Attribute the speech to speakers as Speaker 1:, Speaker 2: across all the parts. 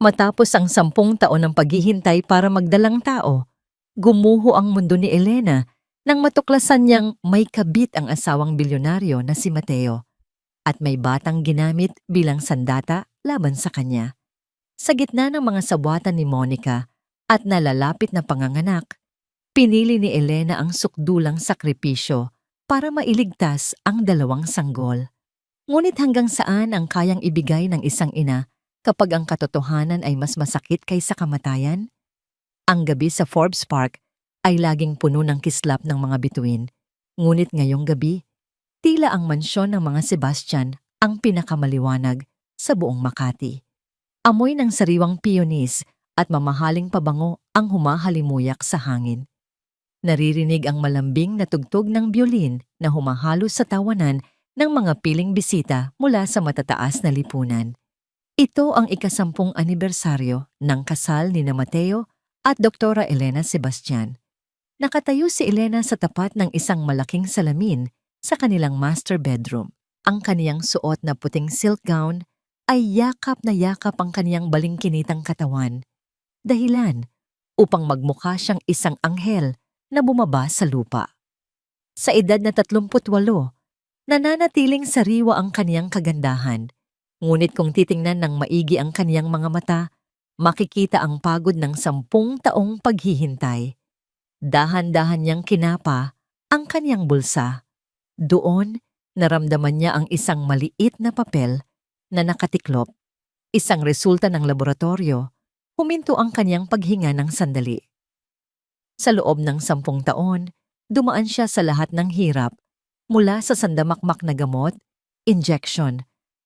Speaker 1: Matapos ang 10 taon ng paghihintay para magdalang tao, gumuho ang mundo ni Elena nang matuklasan niyang may kabit ang asawang bilyonaryo na si Mateo at may batang ginamit bilang sandata laban sa kanya. Sa gitna ng mga sabwatan ni Monica at nalalapit na panganganak, pinili ni Elena ang sukdulang sakripisyo para mailigtas ang dalawang sanggol. Ngunit hanggang saan ang kayang ibigay ng isang ina kapag ang katotohanan ay mas masakit kaysa kamatayan? Ang gabi sa Forbes Park ay laging puno ng kislap ng mga bituin. Ngunit ngayong gabi, tila ang mansyon ng mga Sebastian ang pinakamaliwanag sa buong Makati. Amoy ng sariwang peonies at mamahaling pabango ang humahalimuyak sa hangin. Naririnig ang malambing na tugtog ng biolin na humahalo sa tawanan ng mga piling bisita mula sa matataas na lipunan. Ito ang ika-10 anibersaryo ng kasal ni Mateo at Doktora Elena Sebastian. Nakatayo si Elena sa tapat ng isang malaking salamin sa kanilang master bedroom. Ang kaniyang suot na puting silk gown ay yakap na yakap ang kaniyang balingkinitang katawan. Dahilan upang magmukha siyang isang anghel na bumaba sa lupa. Sa edad na 38, nananatiling sariwa ang kaniyang kagandahan. Ngunit kung titingnan ng maigi ang kaniyang mga mata, makikita ang pagod ng 10 taong paghihintay. Dahan-dahan niyang kinapa ang kaniyang bulsa. Doon, naramdaman niya ang isang maliit na papel na nakatiklop. Isang resulta ng laboratorio. Huminto ang kaniyang paghinga ng sandali. Sa loob ng 10 taon, dumaan siya sa lahat ng hirap, mula sa sandamakmak na gamot, injection,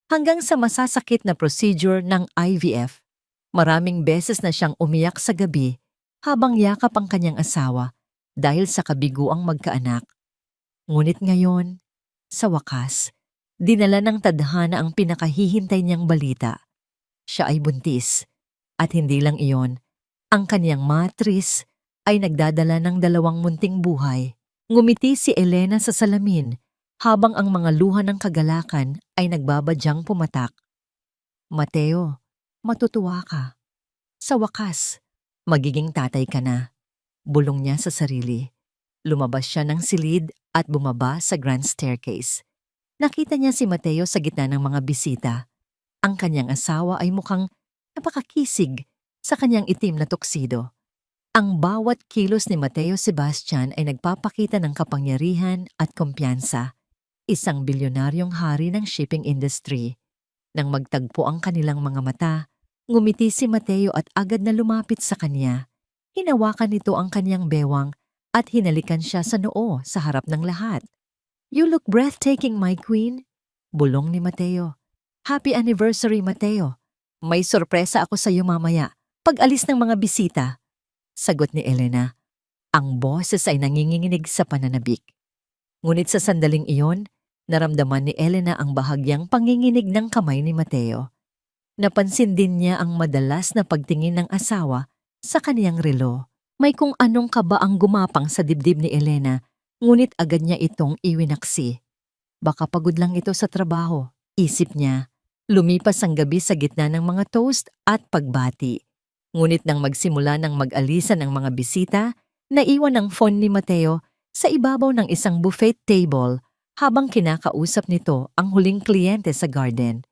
Speaker 1: hanggang sa masasakit na procedure ng IVF. Maraming beses na siyang umiyak sa gabi habang yakap ang kanyang asawa dahil sa kabiguang magkaanak. Ngunit ngayon, sa wakas, dinala ng tadhana ang pinakahihintay niyang balita. Siya ay buntis. At hindi lang iyon, ang kaniyang matris ay nagdadala ng 2 munting buhay. Ngumiti si Elena sa salamin habang ang mga luha ng kagalakan ay nagbabadyang pumatak. Mateo, matutuwa ka. Sa wakas, magiging tatay ka na. Bulong niya sa sarili. Lumabas siya ng silid at bumaba sa grand staircase. Nakita niya si Mateo sa gitna ng mga bisita. Ang kanyang asawa ay mukhang napakakisig sa kanyang itim na tuksido. Ang bawat kilos ni Mateo Sebastian ay nagpapakita ng kapangyarihan at kumpiyansa. Isang bilyonaryong hari ng shipping industry. Nang magtagpo ang kanilang mga mata, ngumiti si Mateo at agad na lumapit sa kanya. Hinawakan nito ang kanyang bewang at hinalikan siya sa noo sa harap ng lahat. "You look breathtaking, my queen," bulong ni Mateo. "Happy anniversary, Mateo. May sorpresa ako sa iyo mamaya, pag-alis ng mga bisita." Sagot ni Elena. Ang boses ay nanginginig sa pananabik. Ngunit sa sandaling iyon, naramdaman ni Elena ang bahagyang panginginig ng kamay ni Mateo. Napansin din niya ang madalas na pagtingin ng asawa sa kaniyang relo. May kung anong kaba ang gumapang sa dibdib ni Elena, ngunit agad niya itong iwinaksi. Baka pagod lang ito sa trabaho, isip niya. Lumipas ang gabi sa gitna ng mga toast at pagbati. Ngunit nang magsimula ng mag-alisan ang mga bisita, naiwan ang phone ni Mateo sa ibabaw ng isang buffet table habang kinakausap nito ang huling kliyente sa garden.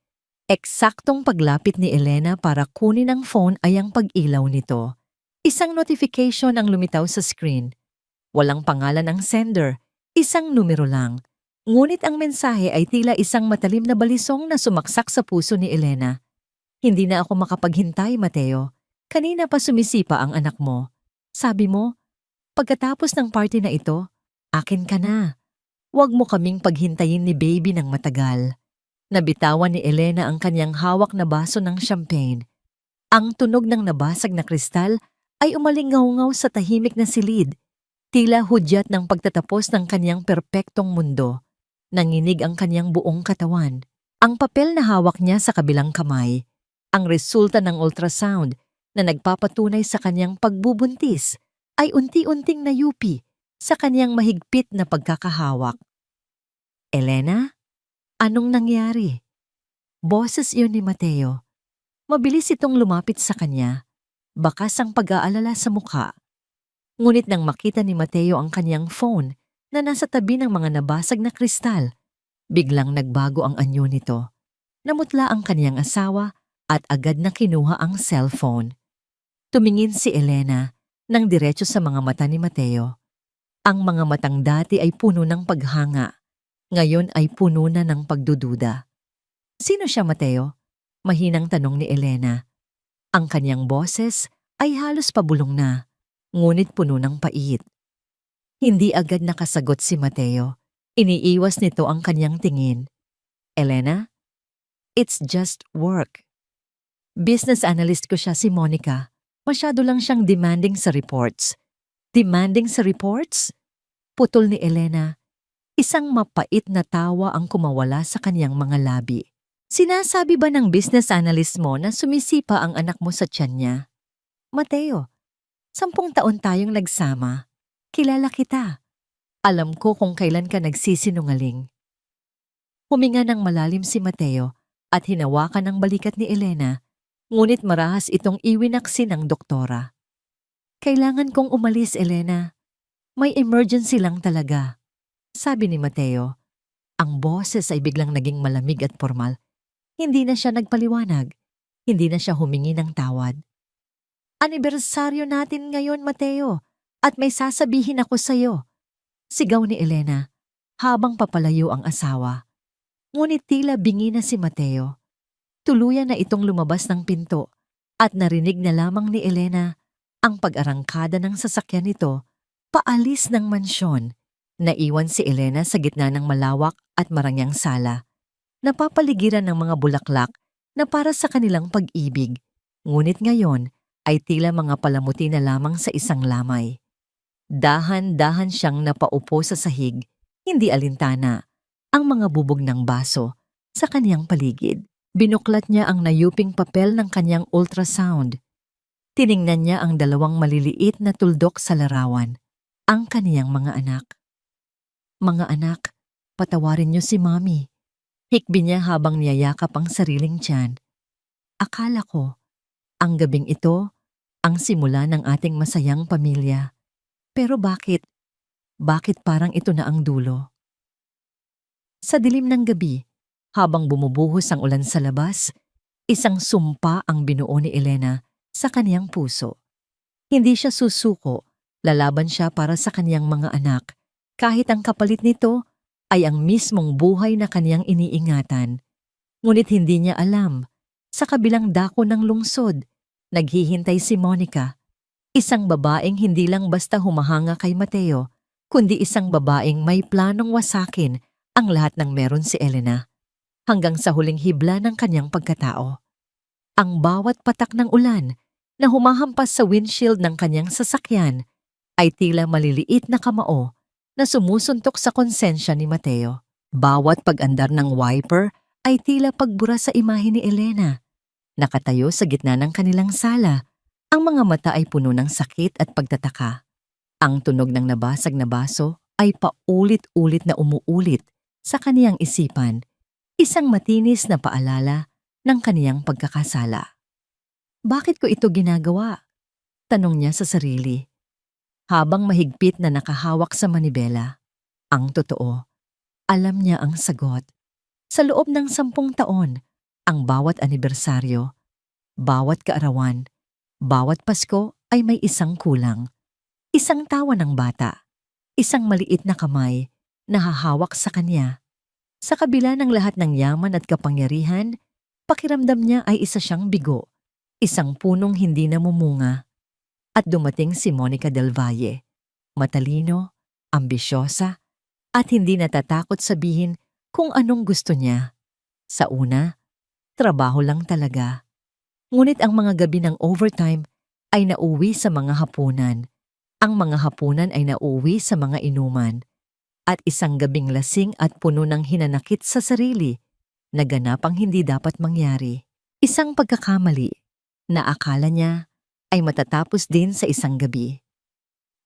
Speaker 1: Eksaktong paglapit ni Elena para kunin ang phone ay ang pag-ilaw nito. Isang notification ang lumitaw sa screen. Walang pangalan ang sender, isang numero lang. Ngunit ang mensahe ay tila isang matalim na balisong na sumaksak sa puso ni Elena. "Hindi na ako makapaghintay, Mateo. Kanina pa sumisipa ang anak mo. Sabi mo, pagkatapos ng party na ito, akin ka na. Huwag mo kaming paghintayin ni baby ng matagal." Nabitawan ni Elena ang kanyang hawak na baso ng champagne. Ang tunog ng nabasag na kristal ay umalingaw-ngaw sa tahimik na silid. Tila hudyat ng pagtatapos ng kanyang perpektong mundo. Nanginig ang kanyang buong katawan. Ang papel na hawak niya sa kabilang kamay, ang resulta ng ultrasound na nagpapatunay sa kanyang pagbubuntis, ay unti-unting nayupi sa kanyang mahigpit na pagkakahawak. "Elena, anong nangyari?" Boses iyon ni Mateo. Mabilis itong lumapit sa kanya, bakas ang pag-aalala sa mukha. Ngunit nang makita ni Mateo ang kanyang phone na nasa tabi ng mga nabasag na kristal, biglang nagbago ang anyo nito. Namutla ang kanyang asawa at agad na kinuha ang cellphone. Tumingin si Elena nang diretso sa mga mata ni Mateo. Ang mga matang dati ay puno ng paghanga, ngayon ay puno na ng pagdududa. Sino siya, Mateo? Mahinang tanong ni Elena. Ang kanyang boses ay halos pabulong na, ngunit puno ng pait. Hindi agad nakasagot si Mateo. Iniiwas nito ang kanyang tingin. Elena? It's just work. Business analyst ko siya, si Monica. Masyado lang siyang demanding sa reports. Demanding sa reports? Putol ni Elena. Isang mapait na tawa ang kumawala sa kanyang mga labi. Sinasabi ba ng business analyst mo na sumisipa ang anak mo sa tiyan niya? Mateo, 10 taon tayong nagsama. Kilala kita. Alam ko kung kailan ka nagsisinungaling. Huminga ng malalim si Mateo at hinawakan ang balikat ni Elena, ngunit marahas itong iwinaksin ng doktora. Kailangan kong umalis, Elena. May emergency lang talaga, sabi ni Mateo. Ang boses ay biglang naging malamig at formal. Hindi na siya nagpaliwanag. Hindi na siya humingi ng tawad. Anibersaryo natin ngayon, Mateo, at may sasabihin ako sa'yo. Sigaw ni Elena habang papalayo ang asawa. Ngunit tila bingi na si Mateo. Tuluyan na itong lumabas ng pinto at narinig na lamang ni Elena ang pag-arangkada ng sasakyan nito paalis ng mansyon. Naiwan si Elena sa gitna ng malawak at marangyang sala. Napapaligiran ng mga bulaklak na para sa kanilang pag-ibig, ngunit ngayon ay tila mga palamuti na lamang sa isang lamay. Dahan-dahan siyang napaupo sa sahig, hindi alintana, ang mga bubog ng baso sa kaniyang paligid. Binuklat niya ang nayuping papel ng kanyang ultrasound. Tiningnan niya ang 2 maliliit na tuldok sa larawan, ang kaniyang mga anak. Mga anak, patawarin niyo si Mommy. Hikbi niya habang niyayakap ang sariling tiyan. Akala ko, ang gabing ito, ang simula ng ating masayang pamilya. Pero bakit? Bakit parang ito na ang dulo? Sa dilim ng gabi, habang bumubuhos ang ulan sa labas, isang sumpa ang binuo ni Elena sa kaniyang puso. Hindi siya susuko, lalaban siya para sa kaniyang mga anak, kahit ang kapalit nito ay ang mismong buhay na kaniyang iniingatan. Ngunit hindi niya alam, sa kabilang dako ng lungsod, naghihintay si Monica, isang babaeng hindi lang basta humahanga kay Mateo, kundi isang babaeng may planong wasakin ang lahat ng meron si Elena, hanggang sa huling hibla ng kanyang pagkatao. Ang bawat patak ng ulan na humahampas sa windshield ng kanyang sasakyan ay tila maliliit na kamao na sumusuntok sa konsensya ni Mateo. Bawat pag-andar ng wiper ay tila pagbura sa imahe ni Elena. Nakatayo sa gitna ng kanilang sala, ang mga mata ay puno ng sakit at pagtataka. Ang tunog ng nabasag na baso ay paulit-ulit na umuulit sa kaniyang isipan, isang matinis na paalala ng kaniyang pagkakasala. Bakit ko ito ginagawa? Tanong niya sa sarili. Habang mahigpit na nakahawak sa manibela, ang totoo, alam niya ang sagot. Sa loob ng 10 taon, ang bawat anibersaryo, bawat kaarawan, bawat Pasko ay may isang kulang. Isang tawa ng bata, isang maliit na kamay na hahawak sa kanya. Sa kabila ng lahat ng yaman at kapangyarihan, pakiramdam niya ay isa siyang bigo, isang punong hindi namumunga. At dumating si Monica del Valle, matalino, ambisyosa, at hindi natatakot sabihin kung anong gusto niya. Sa una, trabaho lang talaga. Ngunit ang mga gabi ng overtime ay nauwi sa mga hapunan. Ang mga hapunan ay nauwi sa mga inuman. At isang gabing lasing at puno ng hinanakit sa sarili, naganap ang hindi dapat mangyari. Isang pagkakamali na akala niya ay matatapos din sa isang gabi.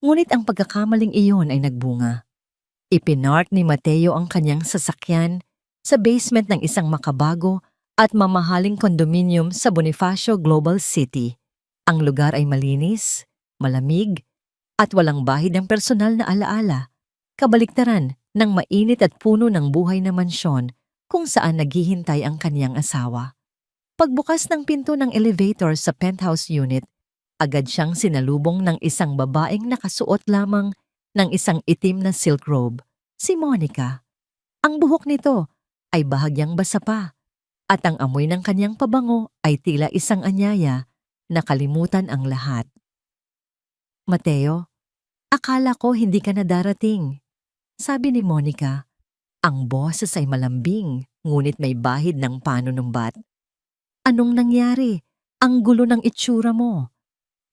Speaker 1: Ngunit ang pagkakamaling iyon ay nagbunga. Ipinark ni Mateo ang kanyang sasakyan sa basement ng isang makabago at mamahaling kondominium sa Bonifacio Global City. Ang lugar ay malinis, malamig, at walang bahid ng personal na alaala. Kabaliktaran ng mainit at puno ng buhay na mansyon kung saan naghihintay ang kaniyang asawa. Pagbukas ng pinto ng elevator sa penthouse unit, agad siyang sinalubong ng isang babaeng nakasuot lamang ng isang itim na silk robe, si Monica. Ang buhok nito ay bahagyang basa pa, at ang amoy ng kanyang pabango ay tila isang anyaya na kalimutan ang lahat. "Mateo, akala ko hindi ka na darating," sabi ni Monica. Ang boses ay malambing, ngunit may bahid ng panunumbat. "Anong nangyari? Ang gulo ng itsura mo."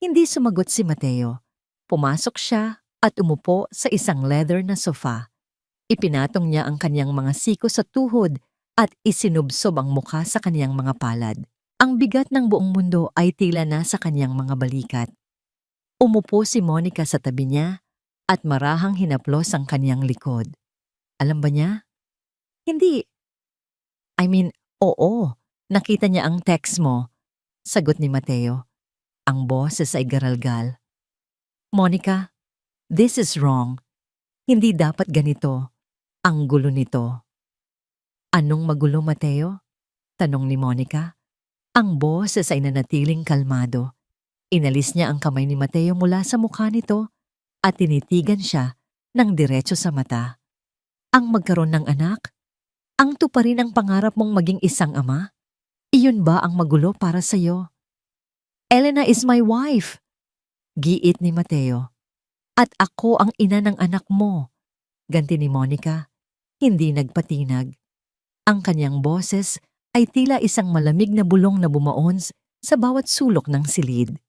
Speaker 1: Hindi sumagot si Mateo. Pumasok siya at umupo sa isang leather na sofa. Ipinatong niya ang kanyang mga siko sa tuhod at isinubsob ang mukha sa kanyang mga palad. Ang bigat ng buong mundo ay tila na sa kanyang mga balikat. Umupo si Monica sa tabi niya at marahang hinaplos ang kanyang likod. "Alam ba niya?" "Hindi. Oo. Nakita niya ang text mo," sagot ni Mateo. Ang boses ay garalgal. "Monica, this is wrong. Hindi dapat ganito. Ang gulo nito." "Anong magulo, Mateo?" tanong ni Monica. Ang boses ay nanatiling kalmado. Inalis niya ang kamay ni Mateo mula sa mukha nito at tinitigan siya ng diretso sa mata. "Ang magkaroon ng anak? Ang tuparin ang pangarap mong maging isang ama? Iyon ba ang magulo para sa'yo?" "Elena is my wife," giit ni Mateo. "At ako ang ina ng anak mo," ganti ni Monica, hindi nagpatinag. Ang kanyang boses ay tila isang malamig na bulong na bumaon sa bawat sulok ng silid.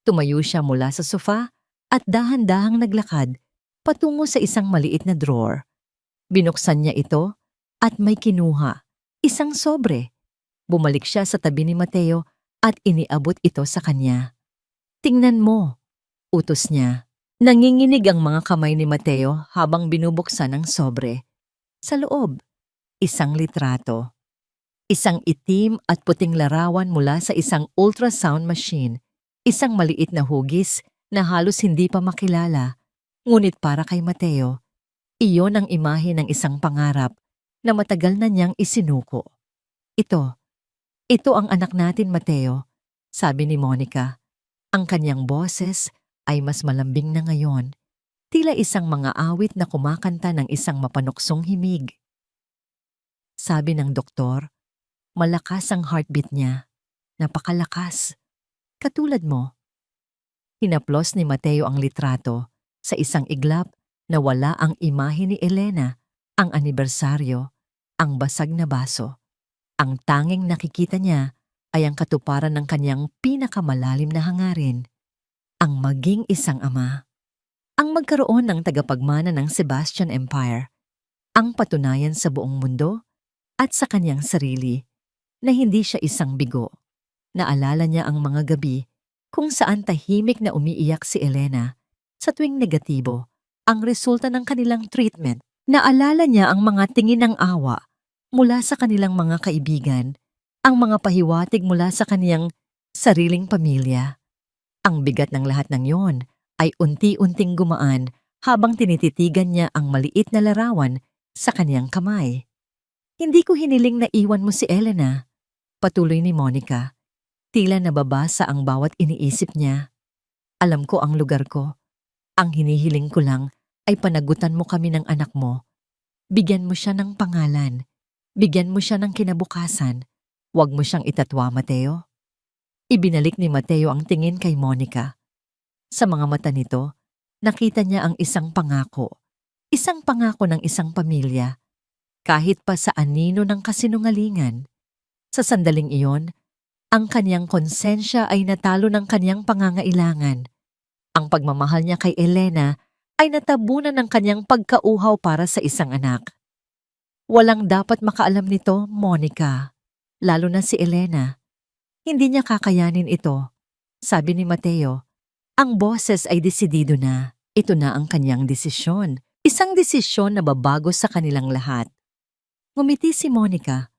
Speaker 1: Tumayo siya mula sa sofa at dahan-dahang naglakad patungo sa isang maliit na drawer. Binuksan niya ito at may kinuha, isang sobre. Bumalik siya sa tabi ni Mateo at iniabot ito sa kanya. "Tingnan mo," utos niya. Nanginginig ang mga kamay ni Mateo habang binubuksan ang sobre. Sa loob, isang litrato. Isang itim at puting larawan mula sa isang ultrasound machine. Isang maliit na hugis na halos hindi pa makilala. Ngunit para kay Mateo, iyon ang imahe ng isang pangarap na matagal na niyang isinuko. Ito ang anak natin, Mateo," sabi ni Monica. Ang kanyang boses ay mas malambing na ngayon, tila isang mga awit na kumakanta ng isang mapanuksong himig. Sabi ng doktor, malakas ang heartbeat niya. Napakalakas. Katulad mo. Hinaplos ni Mateo ang litrato sa isang iglap na wala ang imahe ni Elena, ang anibersaryo, ang basag na baso. Ang tanging nakikita niya ay ang katuparan ng kanyang pinakamalalim na hangarin, ang maging isang ama. Ang magkaroon ng tagapagmana ng Sebastian Empire, ang patunayan sa buong mundo at sa kanyang sarili na hindi siya isang bigo. Naalala niya ang mga gabi kung saan tahimik na umiiyak si Elena sa tuwing negatibo ang resulta ng kanilang treatment. Naalala niya ang mga tingin ng awa mula sa kanilang mga kaibigan, ang mga pahiwatig mula sa kaniyang sariling pamilya. Ang bigat ng lahat ng yon ay unti-unting gumaan habang tinititigan niya ang maliit na larawan sa kaniyang kamay. "Hindi ko hiniling na iwan mo si Elena," patuloy ni Monica. Tila nababasa ang bawat iniisip niya. "Alam ko ang lugar ko. Ang hinihiling ko lang ay panagutan mo kami ng anak mo. Bigyan mo siya ng pangalan. Bigyan mo siya ng kinabukasan. Huwag mo siyang itatwa, Mateo." Ibinalik ni Mateo ang tingin kay Monica. Sa mga mata nito, nakita niya ang isang pangako ng isang pamilya, kahit pa sa anino ng kasinungalingan. Sa sandaling iyon, ang kanyang konsensya ay natalo ng kanyang pangangailangan. Ang pagmamahal niya kay Elena ay natabunan ng kanyang pagkauhaw para sa isang anak. "Walang dapat makaalam nito, Monica, lalo na si Elena. Hindi niya kakayanin ito," sabi ni Mateo. Ang boses ay desidido na. Ito na ang kanyang desisyon. Isang desisyon na babago sa kanilang lahat. Ngumiti si Monica.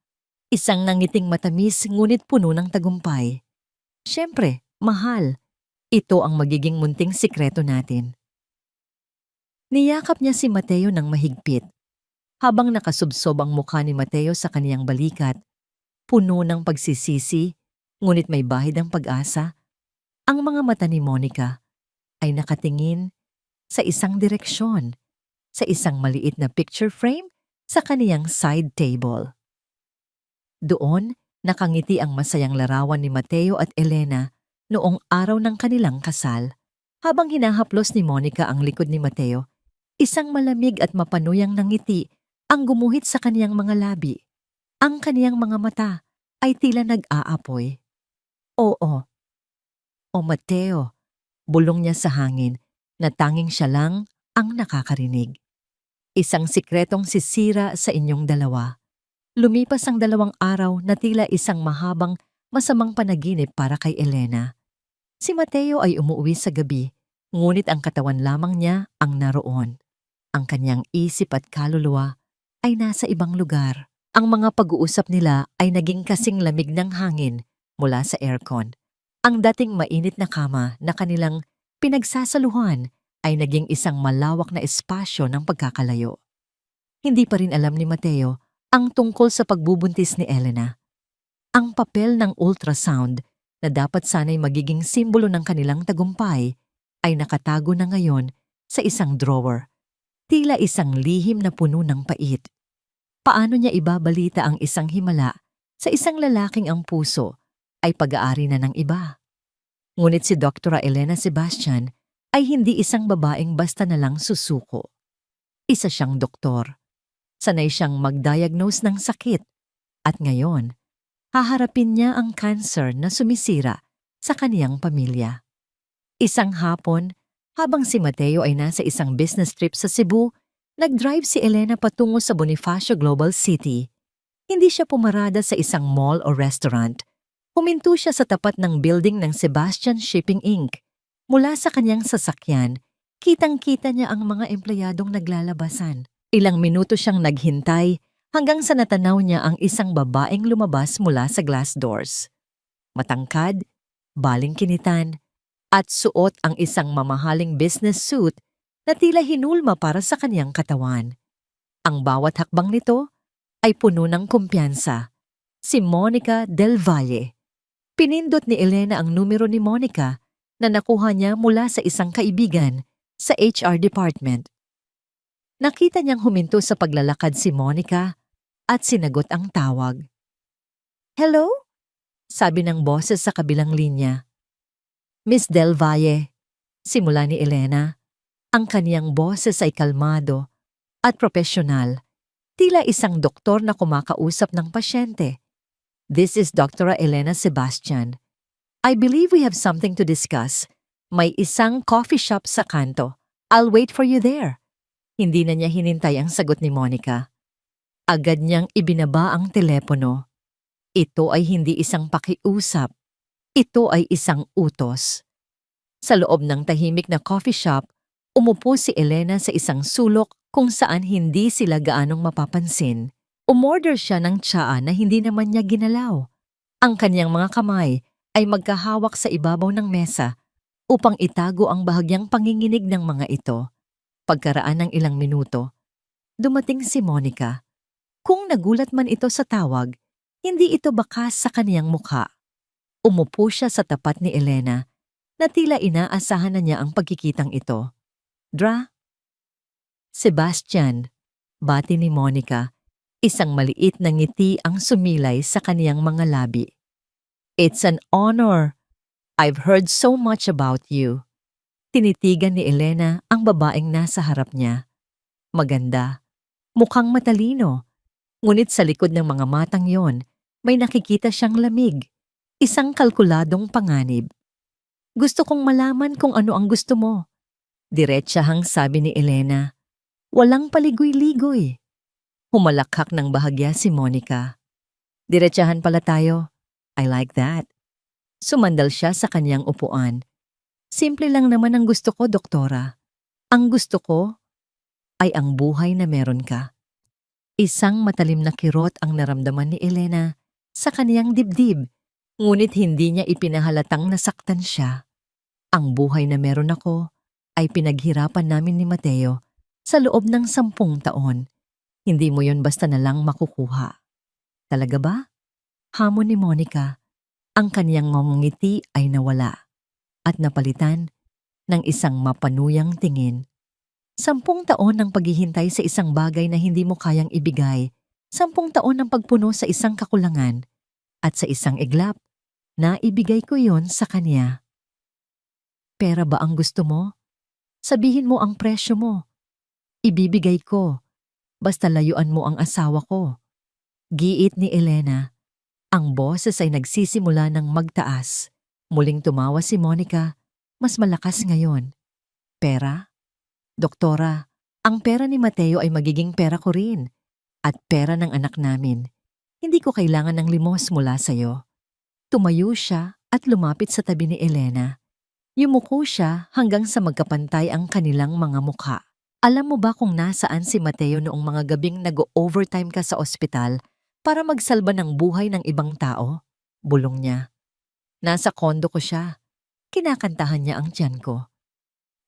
Speaker 1: Isang nangiting matamis ngunit puno ng tagumpay. Siyempre, mahal. Ito ang magiging munting sikreto natin. Niyakap niya si Mateo ng mahigpit. Habang nakasubsob ang mukha ni Mateo sa kaniyang balikat, puno ng pagsisisi, ngunit may bahid ang pag-asa, ang mga mata ni Monica ay nakatingin sa isang direksyon, sa isang maliit na picture frame sa kaniyang side table. Doon, nakangiti ang masayang larawan ni Mateo at Elena noong araw ng kanilang kasal. Habang hinahaplos ni Monica ang likod ni Mateo, isang malamig at mapanuyang ngiti ang gumuhit sa kaniyang mga labi. Ang kaniyang mga mata ay tila nag-aapoy. Oo. O Mateo, bulong niya sa hangin na tanging siya lang ang nakakarinig. Isang sikretong sisira sa inyong dalawa. Lumipas ang 2 araw na tila isang mahabang, masamang panaginip para kay Elena. Si Mateo ay umuwi sa gabi, ngunit ang katawan lamang niya ang naroon. Ang kanyang isip at kaluluwa ay nasa ibang lugar. Ang mga pag-uusap nila ay naging kasing lamig ng hangin mula sa aircon. Ang dating mainit na kama na kanilang pinagsasaluhan ay naging isang malawak na espasyo ng pagkakalayo. Hindi pa rin alam ni Mateo ang tungkol sa pagbubuntis ni Elena. Ang papel ng ultrasound na dapat sana'y magiging simbolo ng kanilang tagumpay ay nakatago na ngayon sa isang drawer. Tila isang lihim na puno ng pait. Paano niya ibabalita ang isang himala sa isang lalaking ang puso ay pag-aari na ng iba? Ngunit si Dr. Elena Sebastian ay hindi isang babaeng basta na lang susuko. Isa siyang doktor. Sanay siyang mag-diagnose ng sakit. At ngayon, haharapin niya ang cancer na sumisira sa kaniyang pamilya. Isang hapon, habang si Mateo ay nasa isang business trip sa Cebu, nag-drive si Elena patungo sa Bonifacio Global City. Hindi siya pumarada sa isang mall o restaurant. Huminto siya sa tapat ng building ng Sebastian Shipping Inc. Mula sa kanyang sasakyan, kitang-kita niya ang mga empleyadong naglalabasan. Ilang minuto siyang naghintay hanggang sa natanaw niya ang isang babaeng lumabas mula sa glass doors. Matangkad, baling-kinitan, at suot ang isang mamahaling business suit na tila hinulma para sa kaniyang katawan. Ang bawat hakbang nito ay puno ng kumpiyansa. Si Monica Del Valle. Pinindot ni Elena ang numero ni Monica na nakuha niya mula sa isang kaibigan sa HR department. Nakita niyang huminto sa paglalakad si Monica at sinagot ang tawag. "Hello?" sabi ng boses sa kabilang linya. "Miss Del Valle," simula ni Elena. Ang kaniyang boses ay kalmado at propesyonal, tila isang doktor na kumakausap ng pasyente. "This is Dr. Elena Sebastian. I believe we have something to discuss. May isang coffee shop sa kanto. I'll wait for you there." Hindi na niya hinintay ang sagot ni Monica. Agad niyang ibinaba ang telepono. Ito ay hindi isang pakiusap. Ito ay isang utos. Sa loob ng tahimik na coffee shop, umupo si Elena sa isang sulok kung saan hindi sila gaanong mapapansin. Umorder siya ng tsaa na hindi naman niya ginalaw. Ang kanyang mga kamay ay magkahawak sa ibabaw ng mesa upang itago ang bahagyang panginginig ng mga ito. Pagkaraan ng ilang minuto, dumating si Monica. Kung nagulat man ito sa tawag, hindi ito bakas sa kaniyang mukha. Umupo siya sa tapat ni Elena na tila inaasahan na niya ang pagkikitang ito. "Dra?" "Sebastian," bati ni Monica. Isang maliit na ngiti ang sumilay sa kaniyang mga labi. "It's an honor. I've heard so much about you." Tinitigan ni Elena ang babaeng nasa harap niya. Maganda, mukhang matalino, ngunit sa likod ng mga matang yon, may nakikita siyang lamig, isang kalkuladong panganib. "Gusto kong malaman kung ano ang gusto mo." Diretsahang sabi ni Elena. Walang paligoy-ligoy. Humalakhak ng bahagya si Monica. "Diretsahan pala tayo. I like that." Sumandal siya sa kanyang upuan. "Simple lang naman ang gusto ko, doktora. Ang gusto ko ay ang buhay na meron ka." Isang matalim na kirot ang naramdaman ni Elena sa kaniyang dibdib, ngunit hindi niya ipinahalatang nasaktan siya. Ang buhay na meron ako ay pinaghirapan namin ni Mateo sa loob ng 10 taon. Hindi mo yon basta na lang makukuha. Talaga ba? Hamon ni Monica. Ang kaniyang ngumungiti ay nawala at napalitan ng isang mapanuyang tingin. 10 taon ng paghihintay sa isang bagay na hindi mo kayang ibigay. 10 taon ng pagpuno sa isang kakulangan. At sa isang iglap, naibigay ko yon sa kanya. Pera ba ang gusto mo? Sabihin mo ang presyo mo. Ibibigay ko. Basta layuan mo ang asawa ko. Giit ni Elena. Ang boses ay nagsisimula ng magtaas. Muling tumawa si Monica. Mas malakas ngayon. Pera? Doktora, ang pera ni Mateo ay magiging pera ko rin. At pera ng anak namin. Hindi ko kailangan ng limos mula sa'yo. Tumayo siya at lumapit sa tabi ni Elena. Yumuko siya hanggang sa magkapantay ang kanilang mga mukha. Alam mo ba kung nasaan si Mateo noong mga gabing nag-overtime ka sa ospital para magsalba ng buhay ng ibang tao? Bulong niya. Nasa kondo ko siya. Kinakantahan niya ang tiyan ko.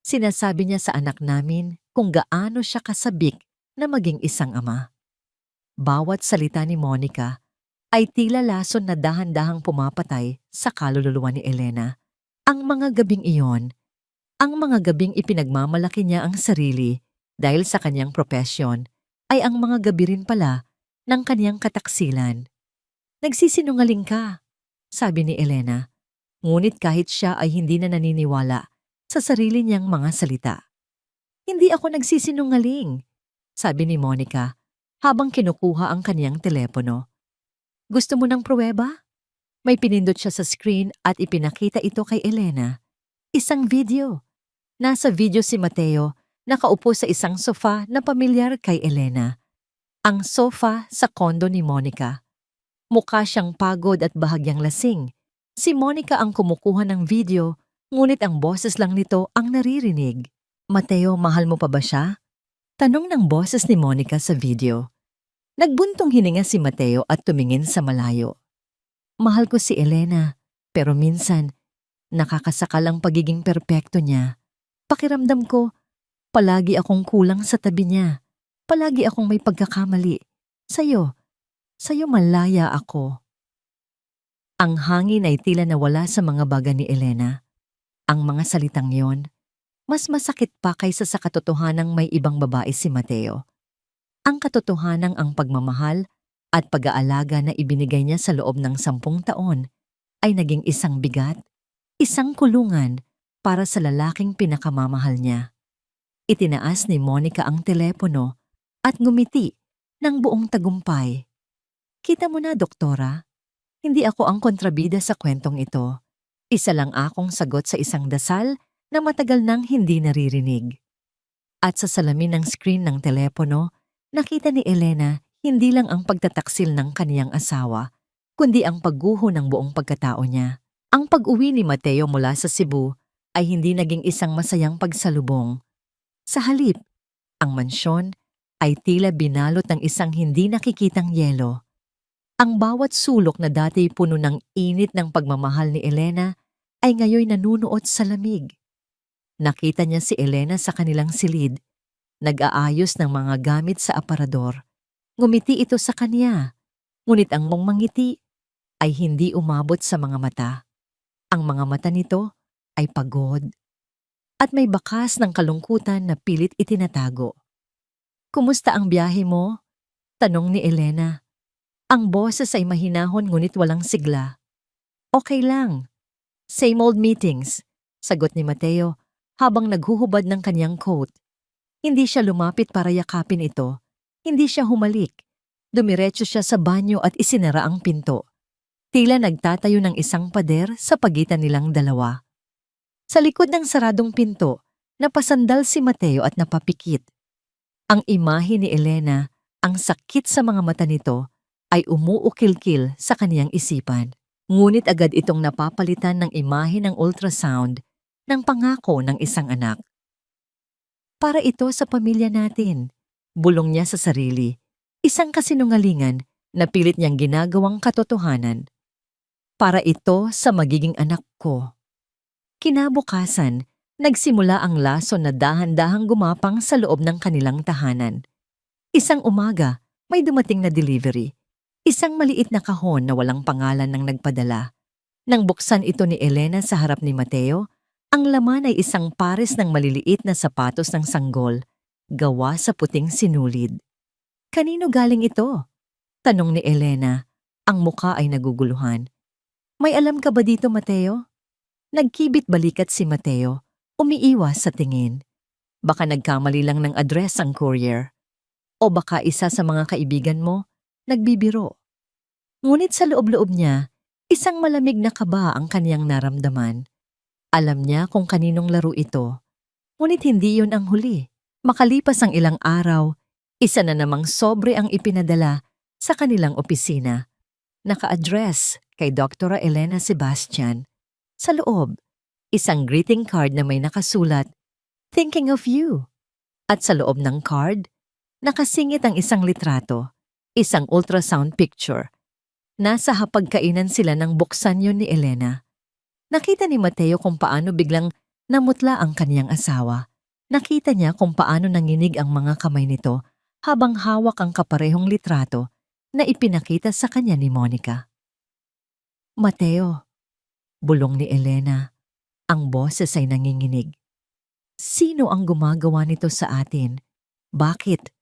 Speaker 1: Sinasabi niya sa anak namin kung gaano siya kasabik na maging isang ama. Bawat salita ni Monica ay tila lason na dahan-dahang pumapatay sa kaluluwa ni Elena. Ang mga gabing iyon, ang mga gabing ipinagmamalaki niya ang sarili dahil sa kanyang propesyon, ay ang mga gabi rin pala ng kanyang kataksilan. Nagsisinungaling ka, sabi ni Elena. Ngunit kahit siya ay hindi na naniniwala sa sarili niyang mga salita. Hindi ako nagsisinungaling, sabi ni Monica habang kinukuha ang kaniyang telepono. Gusto mo ng pruweba? May pinindot siya sa screen at ipinakita ito kay Elena. Isang video. Nasa video si Mateo nakaupo sa isang sofa na pamilyar kay Elena. Ang sofa sa kondo ni Monica. Mukha siyang pagod at bahagyang lasing. Si Monica ang kumukuha ng video. Ngunit ang boses lang nito ang naririnig. Mateo, mahal mo pa ba siya? Tanong ng boses ni Monica sa video. Nagbuntong hininga si Mateo at tumingin sa malayo. Mahal ko si Elena, pero minsan, nakakasakal ang pagiging perpekto niya. Pakiramdam ko, palagi akong kulang sa tabi niya. Palagi akong may pagkakamali. Sa'yo malaya ako. Ang hangin ay tila nawala sa mga baga ni Elena. Ang mga salitang yon, mas masakit pa kaysa sa katotohanang may ibang babae si Mateo. Ang katotohanang ang pagmamahal at pag-aalaga na ibinigay niya sa loob ng 10 taon ay naging isang bigat, isang kulungan para sa lalaking pinakamamahal niya. Itinaas ni Monica ang telepono at ngumiti ng buong tagumpay. Kita mo na, doktora, hindi ako ang kontrabida sa kwentong ito. Isa lang akong sagot sa isang dasal na matagal nang hindi naririnig. At sa salamin ng screen ng telepono, nakita ni Elena hindi lang ang pagtataksil ng kaniyang asawa, kundi ang pagguho ng buong pagkatao niya. Ang pag-uwi ni Mateo mula sa Cebu ay hindi naging isang masayang pagsalubong. Sa halip, ang mansyon ay tila binalot ng isang hindi nakikitang yelo. Ang bawat sulok na dati puno ng init ng pagmamahal ni Elena ay ngayoy nanunuot sa lamig. Nakita niya si Elena sa kanilang silid, nag-aayos ng mga gamit sa aparador. Ngumiti ito sa kanya, ngunit ang mangngiti ay hindi umabot sa mga mata. Ang mga mata nito ay pagod at may bakas ng kalungkutan na pilit itinatago. Kumusta ang biyahe mo? Tanong ni Elena. Ang boses ay mahinahon ngunit walang sigla. Okay lang. Same old meetings, sagot ni Mateo habang naghuhubad ng kanyang coat. Hindi siya lumapit para yakapin ito. Hindi siya humalik. Dumiretso siya sa banyo at isinara ang pinto. Tila nagtatayo ng isang pader sa pagitan nilang dalawa. Sa likod ng saradong pinto, napasandal si Mateo at napapikit. Ang imahe ni Elena, ang sakit sa mga mata nito, ay umuukil-kil sa kaniyang isipan. Ngunit agad itong napapalitan ng imahe ng ultrasound ng pangako ng isang anak. Para ito sa pamilya natin, bulong niya sa sarili. Isang kasinungalingan na pilit niyang ginagawang katotohanan para ito sa magiging anak ko. Kinabukasan, nagsimula ang laso na dahan-dahang gumapang sa loob ng kanilang tahanan. Isang umaga, may dumating na delivery. Isang maliit na kahon na walang pangalan ng nagpadala. Nang buksan ito ni Elena sa harap ni Mateo, ang laman ay isang pares ng maliliit na sapatos ng sanggol, gawa sa puting sinulid. Kanino galing ito? Tanong ni Elena. Ang muka ay naguguluhan. May alam ka ba dito, Mateo? Nagkibit balikat si Mateo, umiiwas sa tingin. Baka nagkamali lang ng address ang courier. O baka isa sa mga kaibigan mo, nagbibiro. Ngunit sa loob-loob niya, isang malamig na kaba ang kaniyang naramdaman. Alam niya kung kaninong laro ito. Ngunit hindi yun ang huli. Makalipas ang ilang araw, isa na namang sobre ang ipinadala sa kanilang opisina. Naka-address kay Dr. Elena Sebastian. Sa loob, isang greeting card na may nakasulat, "Thinking of you." At sa loob ng card, nakasingit ang isang litrato, isang ultrasound picture. Nasa hapagkainan sila nang buksan yun ni Elena. Nakita ni Mateo kung paano biglang namutla ang kaniyang asawa. Nakita niya kung paano nanginig ang mga kamay nito habang hawak ang kaparehong litrato na ipinakita sa kanya ni Monica. Mateo, bulong ni Elena, ang boses ay nanginginig. Sino ang gumagawa nito sa atin? Bakit?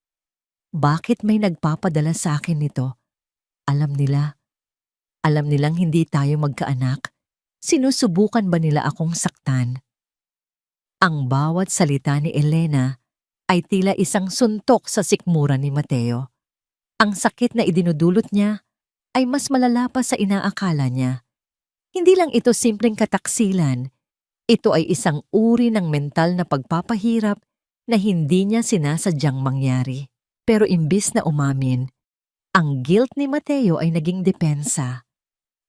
Speaker 1: Bakit may nagpapadala sa akin nito? Alam nilang hindi tayo magkaanak. Sinusubukan ba nila akong saktan? Ang bawat salita ni Elena ay tila isang suntok sa sikmura ni Mateo. Ang sakit na idinudulot niya ay mas malala pa sa inaakala niya. Hindi lang ito simpleng kataksilan. Ito ay isang uri ng mental na pagpapahirap na hindi niya sinasadyang mangyari. Pero imbis na umamin, ang guilt ni Mateo ay naging depensa.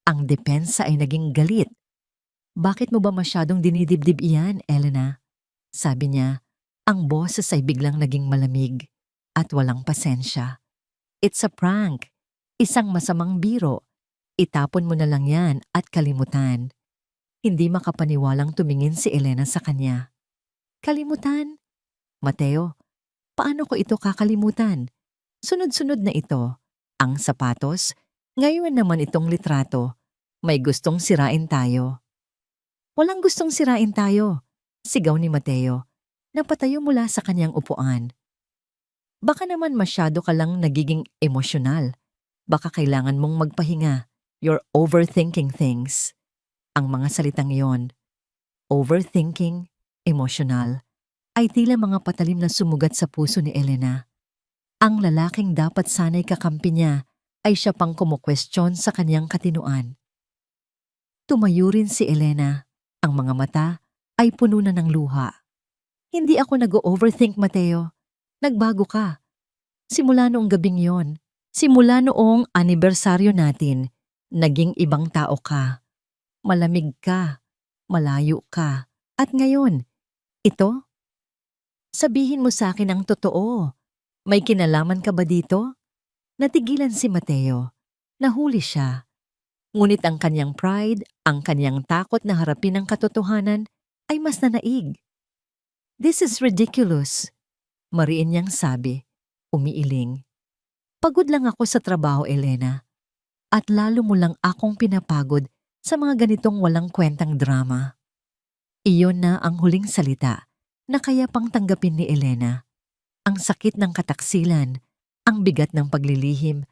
Speaker 1: Ang depensa ay naging galit. Bakit mo ba masyadong dinidibdib iyan, Elena? Sabi niya, ang boses ay biglang naging malamig at walang pasensya. It's a prank. Isang masamang biro. Itapon mo na lang yan at kalimutan. Hindi makapaniwalang tumingin si Elena sa kanya. Kalimutan? Mateo, paano ko ito kakalimutan? Sunod-sunod na ito. Ang sapatos, ngayon naman itong litrato. May gustong sirain tayo. Walang gustong sirain tayo, sigaw ni Mateo. Napatayo mula sa kanyang upuan. Baka naman masyado ka lang nagiging emosyonal. Baka kailangan mong magpahinga. You're overthinking things. Ang mga salitang iyon, overthinking, emotional, ay tila mga patalim na sumugat sa puso ni Elena. Ang lalaking dapat sana'y kakampi niya ay siya pang kumukwestiyon sa kanyang katinuan. Tumayo rin si Elena. Ang mga mata ay puno na ng luha. Hindi ako nag-overthink, Mateo. Nagbago ka. Simula noong gabing yon, simula noong anibersaryo natin, naging ibang tao ka. Malamig ka, malayo ka. At ngayon, ito? Sabihin mo sa akin ang totoo. May kinalaman ka ba dito? Natigilan si Mateo. Nahuli siya. Ngunit ang kanyang pride, ang kanyang takot na harapin ang katotohanan ay mas nanaig. This is ridiculous, mariin niyang sabi, umiiling. Pagod lang ako sa trabaho, Elena. At lalo mo lang akong pinapagod sa mga ganitong walang kwentang drama. Iyon na ang huling salita na kaya pang tanggapin ni Elena. Ang sakit ng kataksilan, ang bigat ng paglilihim,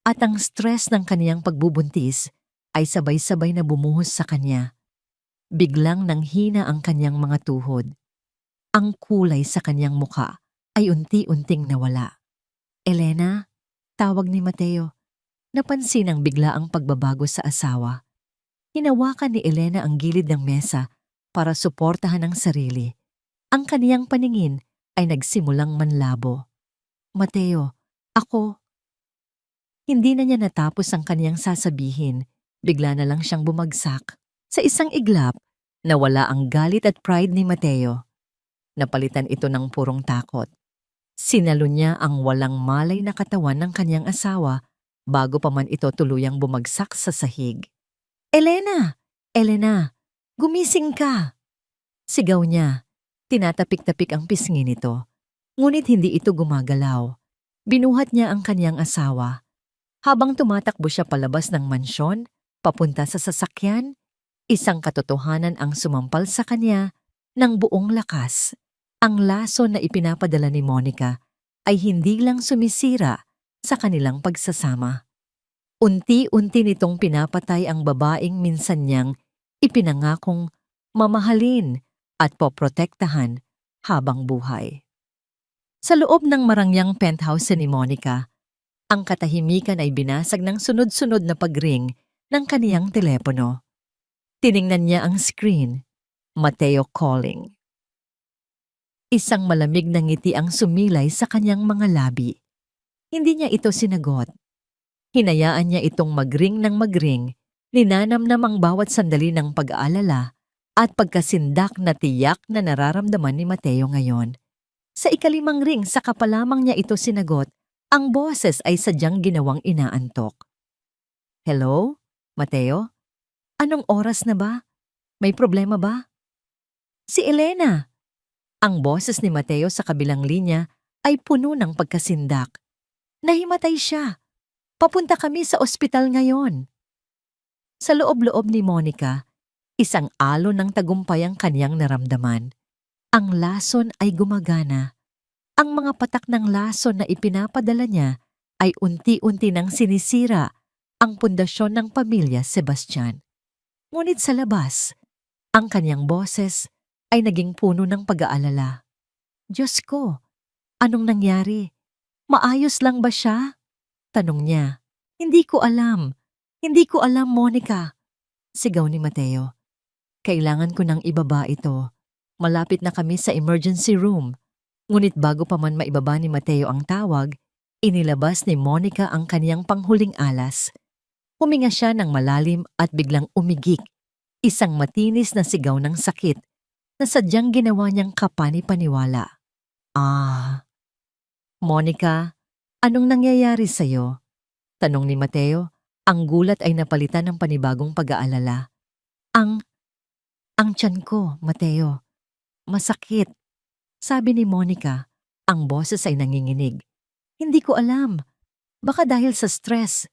Speaker 1: at ang stress ng kaniyang pagbubuntis ay sabay-sabay na bumuhos sa kanya. Biglang nanghina ang kanyang mga tuhod. Ang kulay sa kanyang muka ay unti-unting nawala. Elena, tawag ni Mateo. Napansin ang biglaang pagbabago sa asawa. Hinawakan ni Elena ang gilid ng mesa para suportahan ang sarili. Ang kaniyang paningin ay nagsimulang manlabo. Mateo, ako. Hindi na niya natapos ang kaniyang sasabihin. Bigla na lang siyang bumagsak. Sa isang iglap, nawala ang galit at pride ni Mateo. Napalitan ito ng purong takot. Sinalo niya ang walang malay na katawan ng kanyang asawa bago pa man ito tuluyang bumagsak sa sahig. Elena! Elena! Gumising ka! Sigaw niya. Tinatapik-tapik ang pisngi nito. Ngunit hindi ito gumagalaw. Binuhat niya ang kanyang asawa. Habang tumatakbo siya palabas ng mansyon, papunta sa sasakyan, isang katotohanan ang sumampal sa kanya ng buong lakas. Ang laso na ipinapadala ni Monica ay hindi lang sumisira sa kanilang pagsasama. Unti-unti nitong pinapatay ang babaeng minsan niyang ipinangakong mamahalin at poprotektahan habang buhay. Sa loob ng marangyang penthouse ni Monica, ang katahimikan ay binasag ng sunod-sunod na pagring ng kaniyang telepono. Tiningnan niya ang screen. Mateo calling. Isang malamig na ngiti ang sumilay sa kanyang mga labi. Hindi niya ito sinagot. Hinayaan niya itong magring ng magring, ninanamnam ang bawat sandali ng pag-aalala at pagkasindak na tiyak na nararamdaman ni Mateo ngayon. Sa ikalimang ring, saka pa lamang niya ito sinagot, ang boses ay sadyang ginawang inaantok. Hello? Mateo? Anong oras na ba? May problema ba? Si Elena! Ang boses ni Mateo sa kabilang linya ay puno ng pagkasindak. Nahimatay siya. Papunta kami sa ospital ngayon. Sa loob-loob ni Monica, isang alon ng tagumpay ang kanyang naramdaman. Ang lason ay gumagana. Ang mga patak ng lason na ipinapadala niya ay unti-unti nang sinisira ang pundasyon ng pamilya Sebastian. Ngunit sa labas, ang kanyang boses ay naging puno ng pag-aalala. Diyos ko, anong nangyari? Maayos lang ba siya? Tanong niya. Hindi ko alam. Hindi ko alam, Monica. Sigaw ni Mateo. Kailangan ko nang ibaba ito. Malapit na kami sa emergency room. Ngunit bago pa man maibaba ni Mateo ang tawag, inilabas ni Monica ang kaniyang panghuling alas. Huminga siya ng malalim at biglang umigik. Isang matinis na sigaw ng sakit na sadyang ginawa niyang kapani-paniwala. Monica, anong nangyayari sa'yo? Tanong ni Mateo. Ang gulat ay napalitan ng panibagong pag-aalala. Ang tiyan ko, Mateo. Masakit. Sabi ni Monica, ang boses ay nanginginig. Hindi ko alam. Baka dahil sa stress.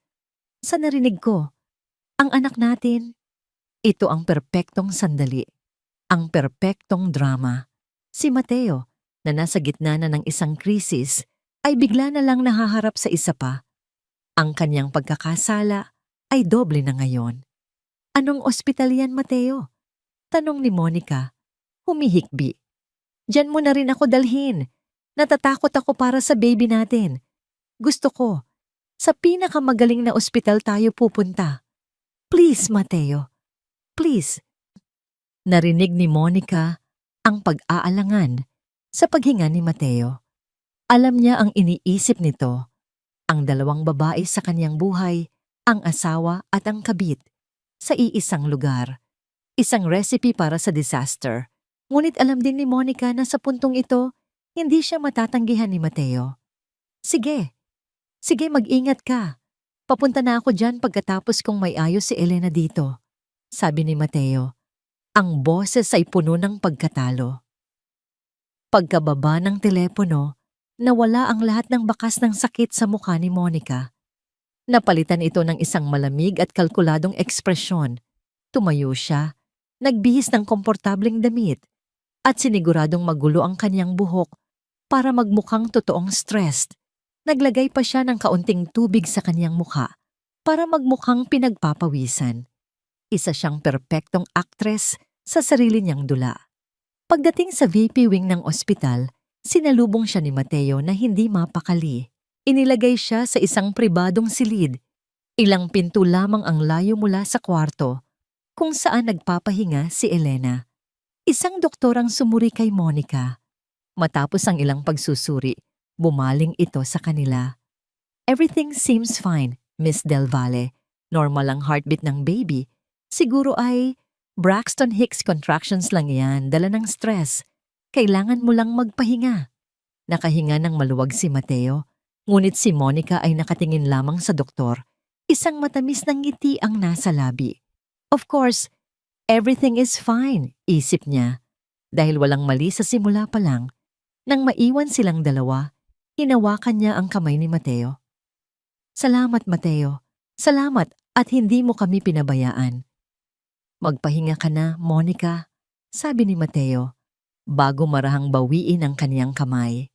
Speaker 1: Sa narinig ko, ang anak natin. Ito ang perpektong sandali. Ang perpektong drama. Si Mateo, na nasa gitna na ng isang krisis, ay bigla na lang nahaharap sa isa pa. Ang kanyang pagkakasala ay doble na ngayon. Anong ospital yan, Mateo? Tanong ni Monica. Humihikbi. Diyan mo na rin ako dalhin. Natatakot ako para sa baby natin. Gusto ko, sa pinakamagaling na ospital tayo pupunta. Please, Mateo. Please. Narinig ni Monica ang pag-aalangan sa paghinga ni Mateo. Alam niya ang iniisip nito. Ang dalawang babae sa kanyang buhay, ang asawa at ang kabit, sa iisang lugar. Isang recipe para sa disaster. Ngunit alam din ni Monica na sa puntong ito, hindi siya matatanggihan ni Mateo. Sige mag-ingat ka. Papunta na ako dyan pagkatapos kong may ayos si Elena dito. Sabi ni Mateo. Ang boses ay puno ng pagkatalo. Pagkababa ng telepono, nawala ang lahat ng bakas ng sakit sa mukha ni Monica. Napalitan ito ng isang malamig at kalkuladong ekspresyon. Tumayo siya, nagbihis ng komportableng damit, at siniguradong magulo ang kanyang buhok para magmukhang totoong stressed. Naglagay pa siya ng kaunting tubig sa kanyang mukha para magmukhang pinagpapawisan. Isa siyang perpektong aktres sa sarili niyang dula. Pagdating sa VP wing ng ospital, sinalubong siya ni Mateo na hindi mapakali. Inilagay siya sa isang pribadong silid. Ilang pinto lamang ang layo mula sa kwarto kung saan nagpapahinga si Elena. Isang doktor ang sumuri kay Monica. Matapos ang ilang pagsusuri, bumaling ito sa kanila. Everything seems fine, Miss Del Valle. Normal ang heartbeat ng baby. Siguro ay Braxton Hicks contractions lang yan, dala ng stress. Kailangan mo lang magpahinga. Nakahinga ng maluwag si Mateo, ngunit si Monica ay nakatingin lamang sa doktor. Isang matamis na ngiti ang nasa labi. Of course, everything is fine, isip niya. Dahil walang mali sa simula pa lang, nang maiwan silang dalawa, hinawakan niya ang kamay ni Mateo. Salamat, Mateo. Salamat at hindi mo kami pinabayaan. Magpahinga ka na, Monica, sabi ni Mateo, bago marahang bawiin ang kaniyang kamay.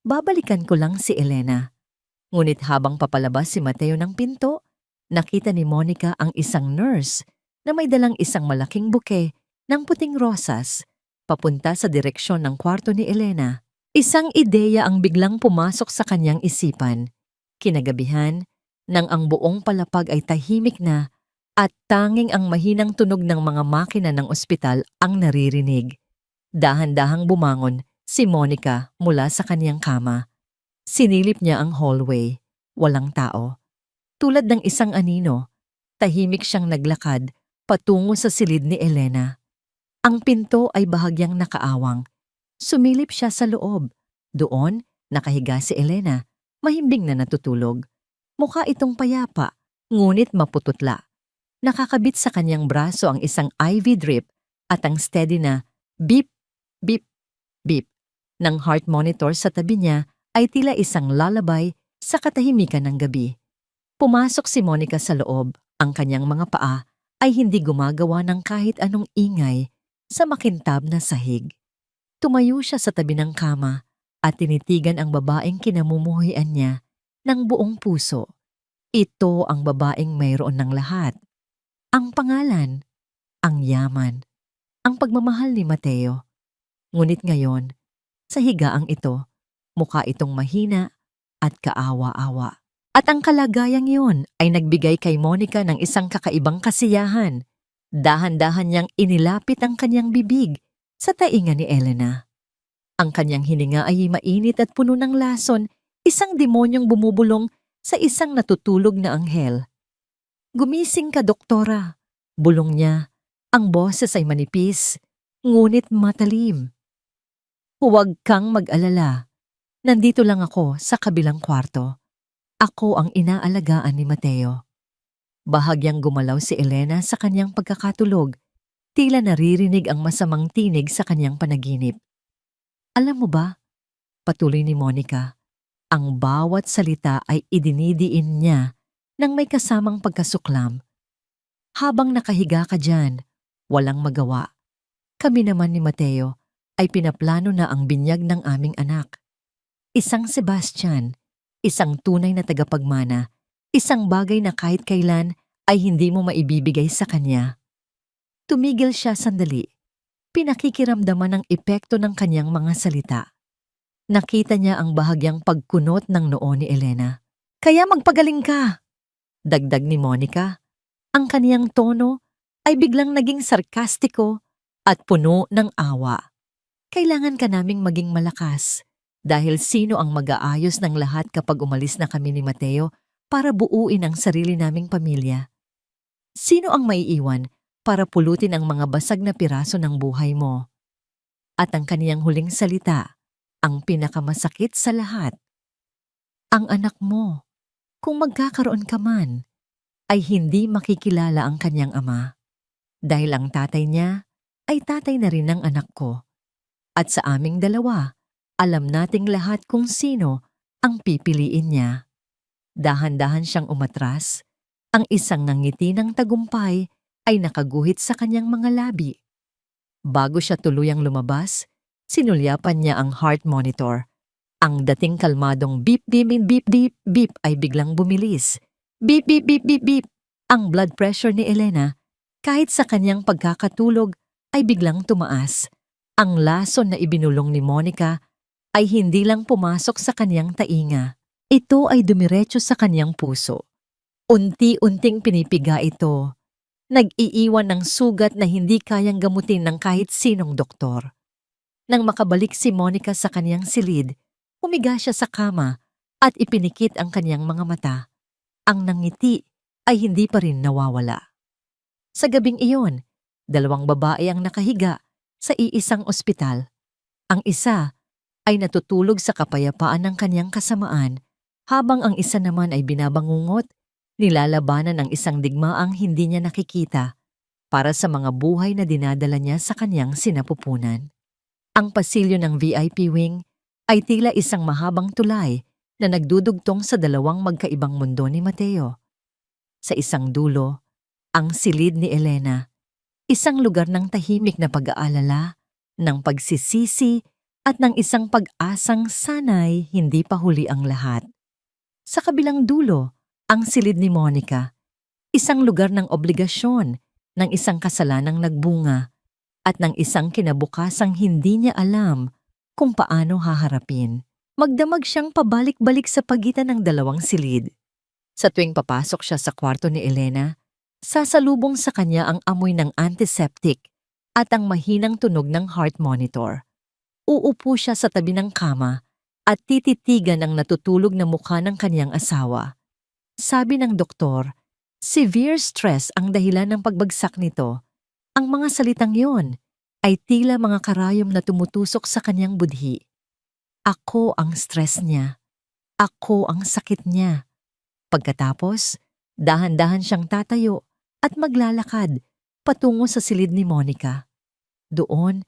Speaker 1: Babalikan ko lang si Elena. Ngunit habang papalabas si Mateo ng pinto, nakita ni Monica ang isang nurse na may dalang isang malaking buke ng puting rosas papunta sa direksyon ng kwarto ni Elena. Isang ideya ang biglang pumasok sa kanyang isipan. Kinagabihan, nang ang buong palapag ay tahimik na at tanging ang mahinang tunog ng mga makina ng ospital ang naririnig. Dahan-dahang bumangon si Monica mula sa kaniyang kama. Sinilip niya ang hallway. Walang tao. Tulad ng isang anino, tahimik siyang naglakad patungo sa silid ni Elena. Ang pinto ay bahagyang nakaawang. Sumilip siya sa loob. Doon, nakahiga si Elena, mahimbing na natutulog. Mukha itong payapa, ngunit mapututla. Nakakabit sa kanyang braso ang isang IV drip at ang steady na beep, beep, beep ng heart monitor sa tabi niya ay tila isang lullaby sa katahimikan ng gabi. Pumasok si Monica sa loob. Ang kanyang mga paa ay hindi gumagawa ng kahit anong ingay sa makintab na sahig. Tumayo siya sa tabi ng kama at tinitigan ang babaeng kinamumuhian niya ng buong puso. Ito ang babaeng mayroon ng lahat. Ang pangalan, ang yaman, ang pagmamahal ni Mateo. Ngunit ngayon, sa higaang ito, mukha itong mahina at kaawa-awa. At ang kalagayang yun ay nagbigay kay Monica ng isang kakaibang kasiyahan. Dahan-dahan niyang inilapit ang kanyang bibig sa tainga ni Elena. Ang kanyang hininga ay mainit at puno ng lason, isang demonyong bumubulong sa isang natutulog na anghel. Gumising ka, doktora, bulong niya. Ang boses ay manipis, ngunit matalim. Huwag kang mag-alala. Nandito lang ako sa kabilang kwarto. Ako ang inaalagaan ni Mateo. Bahagyang gumalaw si Elena sa kanyang pagkakatulog. Tila naririnig ang masamang tinig sa kanyang panaginip. Alam mo ba, patuloy ni Monica, ang bawat salita ay idinidiin niya nang may kasamang pagkasuklam. Habang nakahiga ka dyan, walang magawa. Kami naman ni Mateo ay pinaplano na ang binyag ng aming anak. Isang Sebastian, isang tunay na tagapagmana, isang bagay na kahit kailan ay hindi mo maibibigay sa kanya. Tumigil siya sandali. Pinakikiramdaman ang epekto ng kanyang mga salita. Nakita niya ang bahagyang pagkunot ng noo ni Elena. Kaya magpagaling ka! Dagdag ni Monica. Ang kaniyang tono ay biglang naging sarkastiko at puno ng awa. Kailangan ka naming maging malakas dahil sino ang mag-aayos ng lahat kapag umalis na kami ni Mateo para buuin ang sarili naming pamilya? Sino ang maiiwan para pulutin ang mga basag na piraso ng buhay mo? At ang kaniyang huling salita, ang pinakamasakit sa lahat. Ang anak mo, kung magkakaroon ka man, ay hindi makikilala ang kanyang ama. Dahil ang tatay niya ay tatay na rin ng anak ko. At sa aming dalawa, alam nating lahat kung sino ang pipiliin niya. Dahan-dahan siyang umatras. Ang isang ngiti ng tagumpay ay nakaguhit sa kanyang mga labi. Bago siya tuluyang lumabas, sinulyapan niya ang heart monitor. Ang dating kalmadong beep beep beep beep beep ay biglang bumilis. Beep beep beep beep beep. Ang blood pressure ni Elena, kahit sa kanyang pagkakatulog, ay biglang tumaas. Ang lason na ibinulong ni Monica ay hindi lang pumasok sa kanyang tainga. Ito ay dumiretso sa kanyang puso. Unti-unting pinipiga ito. Nag-iiwan ng sugat na hindi kayang gamutin ng kahit sinong doktor. Nang makabalik si Monica sa kanyang silid, humiga siya sa kama at ipinikit ang kanyang mga mata. Ang nangiti ay hindi pa rin nawawala. Sa gabing iyon, 2 babae ang nakahiga sa iisang ospital. Ang isa ay natutulog sa kapayapaan ng kanyang kasamaan habang ang isa naman ay binabangungot, nilalabanan ang isang digmaang hindi niya nakikita para sa mga buhay na dinadala niya sa kanyang sinapupunan. Ang pasilyo ng VIP wing ay tila isang mahabang tulay na nagdudugtong sa dalawang magkaibang mundo ni Mateo. Sa isang dulo, ang silid ni Elena, isang lugar ng tahimik na pag-aalala, ng pagsisisi at ng isang pag-asang sanay hindi pa huli ang lahat. Sa kabilang dulo, ang silid ni Monica, isang lugar ng obligasyon, ng isang kasalanang nagbunga, at ng isang kinabukasang hindi niya alam kung paano haharapin. Magdamag siyang pabalik-balik sa pagitan ng dalawang silid. Sa tuwing papasok siya sa kwarto ni Elena, sasalubong sa kanya ang amoy ng antiseptic at ang mahinang tunog ng heart monitor. Uupo siya sa tabi ng kama at tititigan ang natutulog na mukha ng kanyang asawa. Sabi ng doktor, severe stress ang dahilan ng pagbagsak nito. Ang mga salitang yon ay tila mga karayom na tumutusok sa kanyang budhi. Ako ang stress niya. Ako ang sakit niya. Pagkatapos, dahan-dahan siyang tatayo at maglalakad patungo sa silid ni Monica. Doon,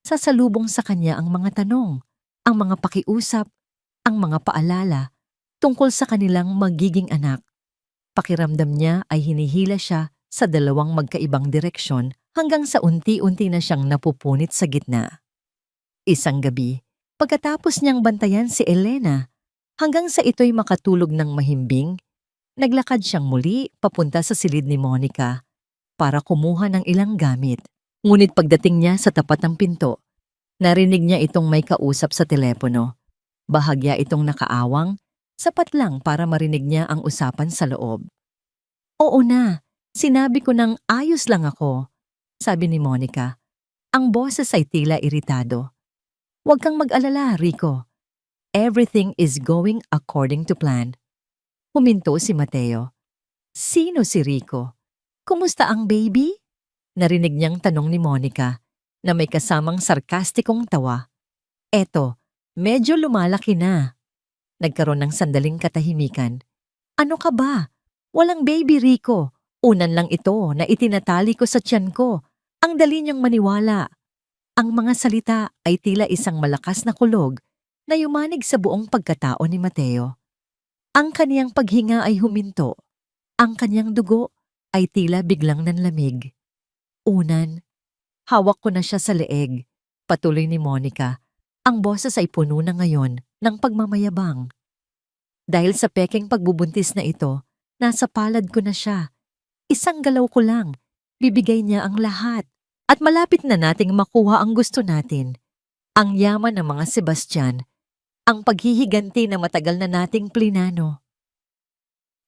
Speaker 1: sasalubong sa kanya ang mga tanong, ang mga pakiusap, ang mga paalala tungkol sa kanilang magiging anak. Pakiramdam niya ay hinihila siya sa dalawang magkaibang direksyon hanggang sa unti-unti na siyang napupunit sa gitna. Isang gabi, pagkatapos niyang bantayan si Elena, hanggang sa ito'y makatulog ng mahimbing, naglakad siyang muli papunta sa silid ni Monica para kumuha ng ilang gamit. Ngunit pagdating niya sa tapat ng pinto, narinig niya itong may kausap sa telepono. Bahagya itong nakaawang, sapat lang para marinig niya ang usapan sa loob. Oo na, sinabi ko nang ayos lang ako, sabi ni Monica. Ang boses ay tila iritado. Huwag kang mag-alala, Rico. Everything is going according to plan. Huminto si Mateo. Sino si Rico? Kumusta ang baby? Narinig niyang tanong ni Monica na may kasamang sarkastikong tawa. Eto, medyo lumalaki na. Nagkaroon ng sandaling katahimikan. Ano ka ba? Walang baby, Rico. Unan lang ito na itinatali ko sa tiyan ko. Ang dali niyang maniwala. Ang mga salita ay tila isang malakas na kulog na yumanig sa buong pagkatao ni Mateo. Ang kaniyang paghinga ay huminto. Ang kaniyang dugo ay tila biglang nanlamig. Unan, hawak ko na siya sa leeg. Patuloy ni Monica. Ang boses ay puno na ngayon ng pagmamayabang. Dahil sa pekeng pagbubuntis na ito, nasa palad ko na siya. Isang galaw ko lang, bibigay niya ang lahat. At malapit na nating makuha ang gusto natin. Ang yaman ng mga Sebastian, ang paghihiganti na matagal na nating plinano.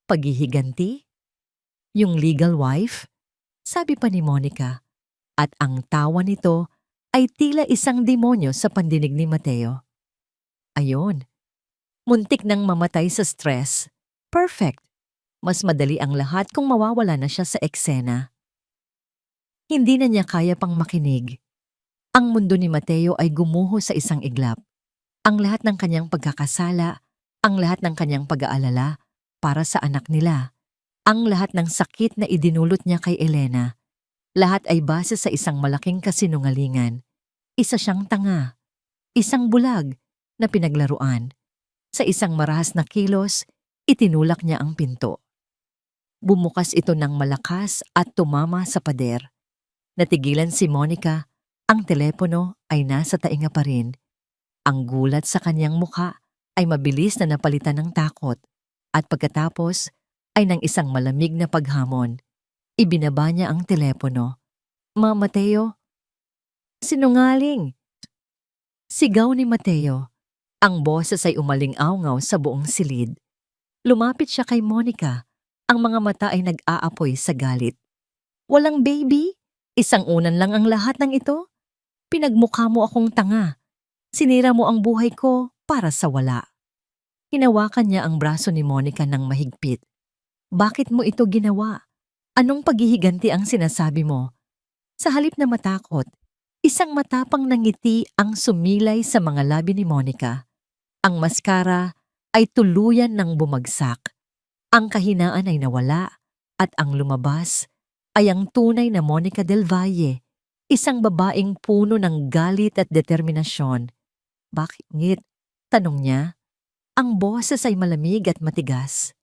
Speaker 1: Paghihiganti? Yung legal wife? Sabi pa ni Monica. At ang tawa nito ay tila isang demonyo sa pandinig ni Mateo. Ayon, muntik nang mamatay sa stress. Perfect. Mas madali ang lahat kung mawawala na siya sa eksena. Hindi na niya kaya pang makinig. Ang mundo ni Mateo ay gumuho sa isang iglap. Ang lahat ng kanyang pagkakasala, ang lahat ng kanyang pag-aalala para sa anak nila, ang lahat ng sakit na idinulot niya kay Elena, lahat ay base sa isang malaking kasinungalingan. Isa siyang tanga, isang bulag na pinaglaruan. Sa isang marahas na kilos, itinulak niya ang pinto. Bumukas ito ng malakas at tumama sa pader. Natigilan si Monica, ang telepono ay nasa tainga pa rin. Ang gulat sa kanyang mukha ay mabilis na napalitan ng takot at pagkatapos ay ng isang malamig na paghamon. Ibinaba niya ang telepono. Ma, Mateo? Sinungaling! Sigaw ni Mateo. Ang boses ay umaling-awngaw sa buong silid. Lumapit siya kay Monica. Ang mga mata ay nag-aapoy sa galit. Walang baby? Isang unan lang ang lahat ng ito? Pinagmukha mo akong tanga. Sinira mo ang buhay ko para sa wala. Hinawakan niya ang braso ni Monica ng mahigpit. Bakit mo ito ginawa? Anong paghihiganti ang sinasabi mo? Sa halip na matakot, Isang matapang na ngiti ang sumilay sa mga labi ni Monica. Ang maskara ay tuluyan ng bumagsak. Ang kahinaan ay nawala at ang lumabas ay ang tunay na Monica del Valle, isang babaeng puno ng galit at determinasyon. Bakit ngit? Tanong niya. Ang boses ay malamig at matigas.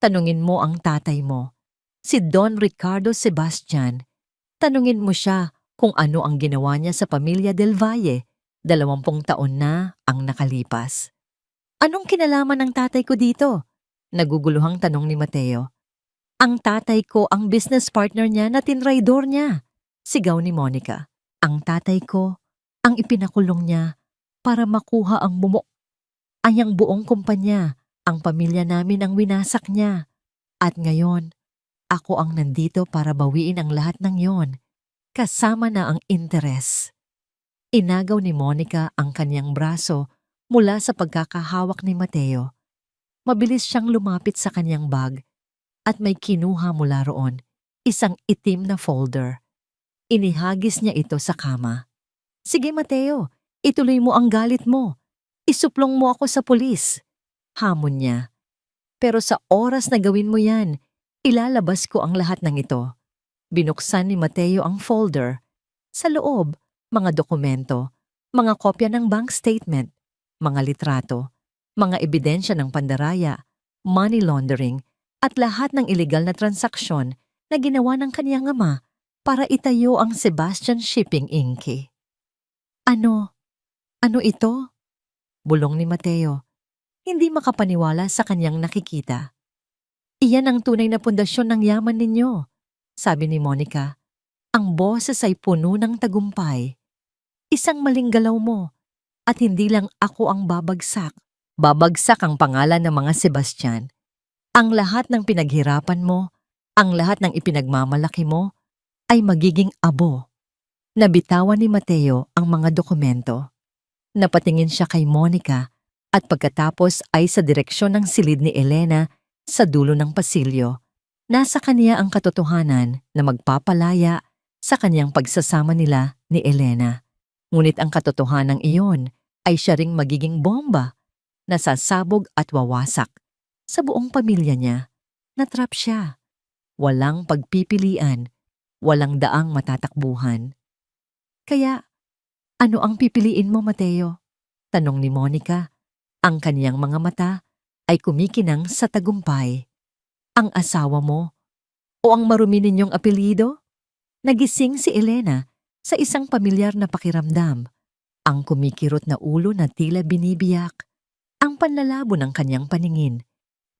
Speaker 1: Tanungin mo ang tatay mo, si Don Ricardo Sebastian. Tanungin mo siya kung ano ang ginawa niya sa pamilya del Valle. 20 taon na ang nakalipas. Anong kinalaman ng tatay ko dito? Naguguluhang tanong ni Mateo. Ang tatay ko ang business partner niya na tinraidor niya. Sigaw ni Monica. Ang tatay ko ang ipinakulong niya para makuha ang ang buong kumpanya. Ang pamilya namin ang winasak niya. At ngayon, ako ang nandito para bawiin ang lahat ng yon, kasama na ang interes. Inagaw ni Monica ang kanyang braso mula sa pagkakahawak ni Mateo. Mabilis siyang lumapit sa kanyang bag at may kinuha mula roon, isang itim na folder. Inihagis niya ito sa kama. Sige Mateo, ituloy mo ang galit mo. Isuplong mo ako sa pulis. Hamon niya. Pero sa oras na gawin mo yan, ilalabas ko ang lahat ng ito. Binuksan ni Mateo ang folder. Sa loob, mga dokumento, mga kopya ng bank statement, mga litrato, mga ebidensya ng pandaraya, money laundering, at lahat ng ilegal na transaksyon na ginawa ng kaniyang ama para itayo ang Sebastian Shipping Inc. Ano? Ano ito? Bulong ni Mateo. Hindi makapaniwala sa kanyang nakikita. Iyan ang tunay na pundasyon ng yaman ninyo, sabi ni Monica. Ang boses ay puno ng tagumpay. Isang maling galaw mo, at hindi lang ako ang babagsak. Babagsak ang pangalan ng mga Sebastian. Ang lahat ng pinaghirapan mo, ang lahat ng ipinagmamalaki mo, ay magiging abo. Nabitawan ni Mateo ang mga dokumento. Napatingin siya kay Monica at pagkatapos ay sa direksyon ng silid ni Elena sa dulo ng pasilyo. Nasa kaniya ang katotohanan na magpapalaya sa kanyang pagsasama nila ni Elena. Ngunit ang katotohanan iyon ay siya ring magiging bomba, nasasabog at wawasak. Sa buong pamilya niya, natrap siya. Walang pagpipilian, walang daang matatakbuhan. Kaya, ano ang pipiliin mo, Mateo? Tanong ni Monica. Ang kaniyang mga mata ay kumikinang sa tagumpay. Ang asawa mo o ang marumi ninyong apelyido? Nagising si Elena sa isang pamilyar na pakiramdam. Ang kumikirot na ulo na tila binibiyak, ang panlalabo ng kanyang paningin,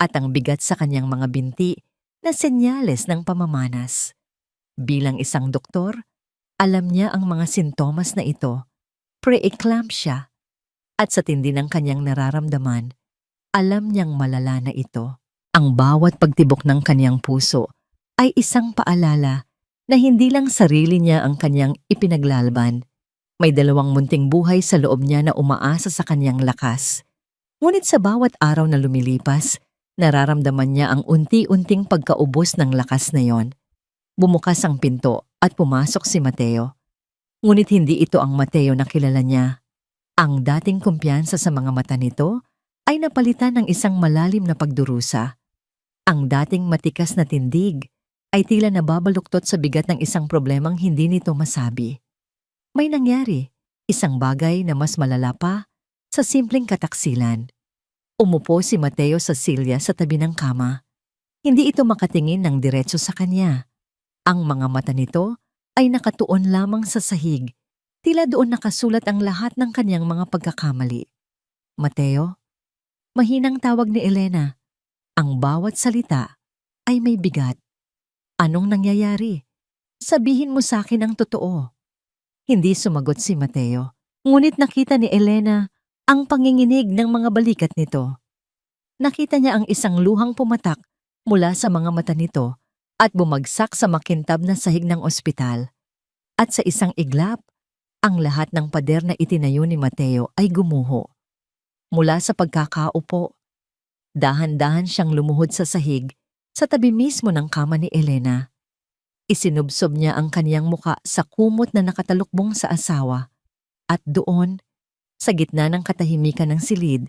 Speaker 1: at ang bigat sa kanyang mga binti na senyales ng pamamanas. Bilang isang doktor, alam niya ang mga sintomas na ito, pre-eclampsia, at sa tindi ng kanyang nararamdaman, alam niyang malala na ito. Ang bawat pagtibok ng kanyang puso ay isang paalala na hindi lang sarili niya ang kanyang ipinaglalban. May 2 munting buhay sa loob niya na umaasa sa kanyang lakas. Ngunit sa bawat araw na lumilipas, nararamdaman niya ang unti-unting pagkaubos ng lakas na yon. Bumukas ang pinto at pumasok si Mateo. Ngunit hindi ito ang Mateo na kilala niya. Ang dating kumpiyansa sa mga mata nito ay napalitan ng isang malalim na pagdurusa. Ang dating matikas na tindig ay tila nababaluktot sa bigat ng isang problemang hindi nito masabi. May nangyari, isang bagay na mas malala pa sa simpleng kataksilan. Umupo si Mateo sa silya sa tabi ng kama. Hindi ito makatingin ng diretso sa kanya. Ang mga mata nito ay nakatuon lamang sa sahig, tila doon nakasulat ang lahat ng kanyang mga pagkakamali. Mateo, mahinang tawag ni Elena. Ang bawat salita ay may bigat. Anong nangyayari? Sabihin mo sa akin ang totoo. Hindi sumagot si Mateo, ngunit nakita ni Elena ang panginginig ng mga balikat nito. Nakita niya ang isang luhang pumatak mula sa mga mata nito at bumagsak sa makintab na sahig ng ospital. At sa isang iglap, ang lahat ng pader na itinayo ni Mateo ay gumuho. Mula sa pagkakaupo, dahan-dahan siyang lumuhod sa sahig sa tabi mismo ng kama ni Elena. Isinubsob niya ang kaniyang muka sa kumot na nakatalukbong sa asawa. At doon, sa gitna ng katahimikan ng silid,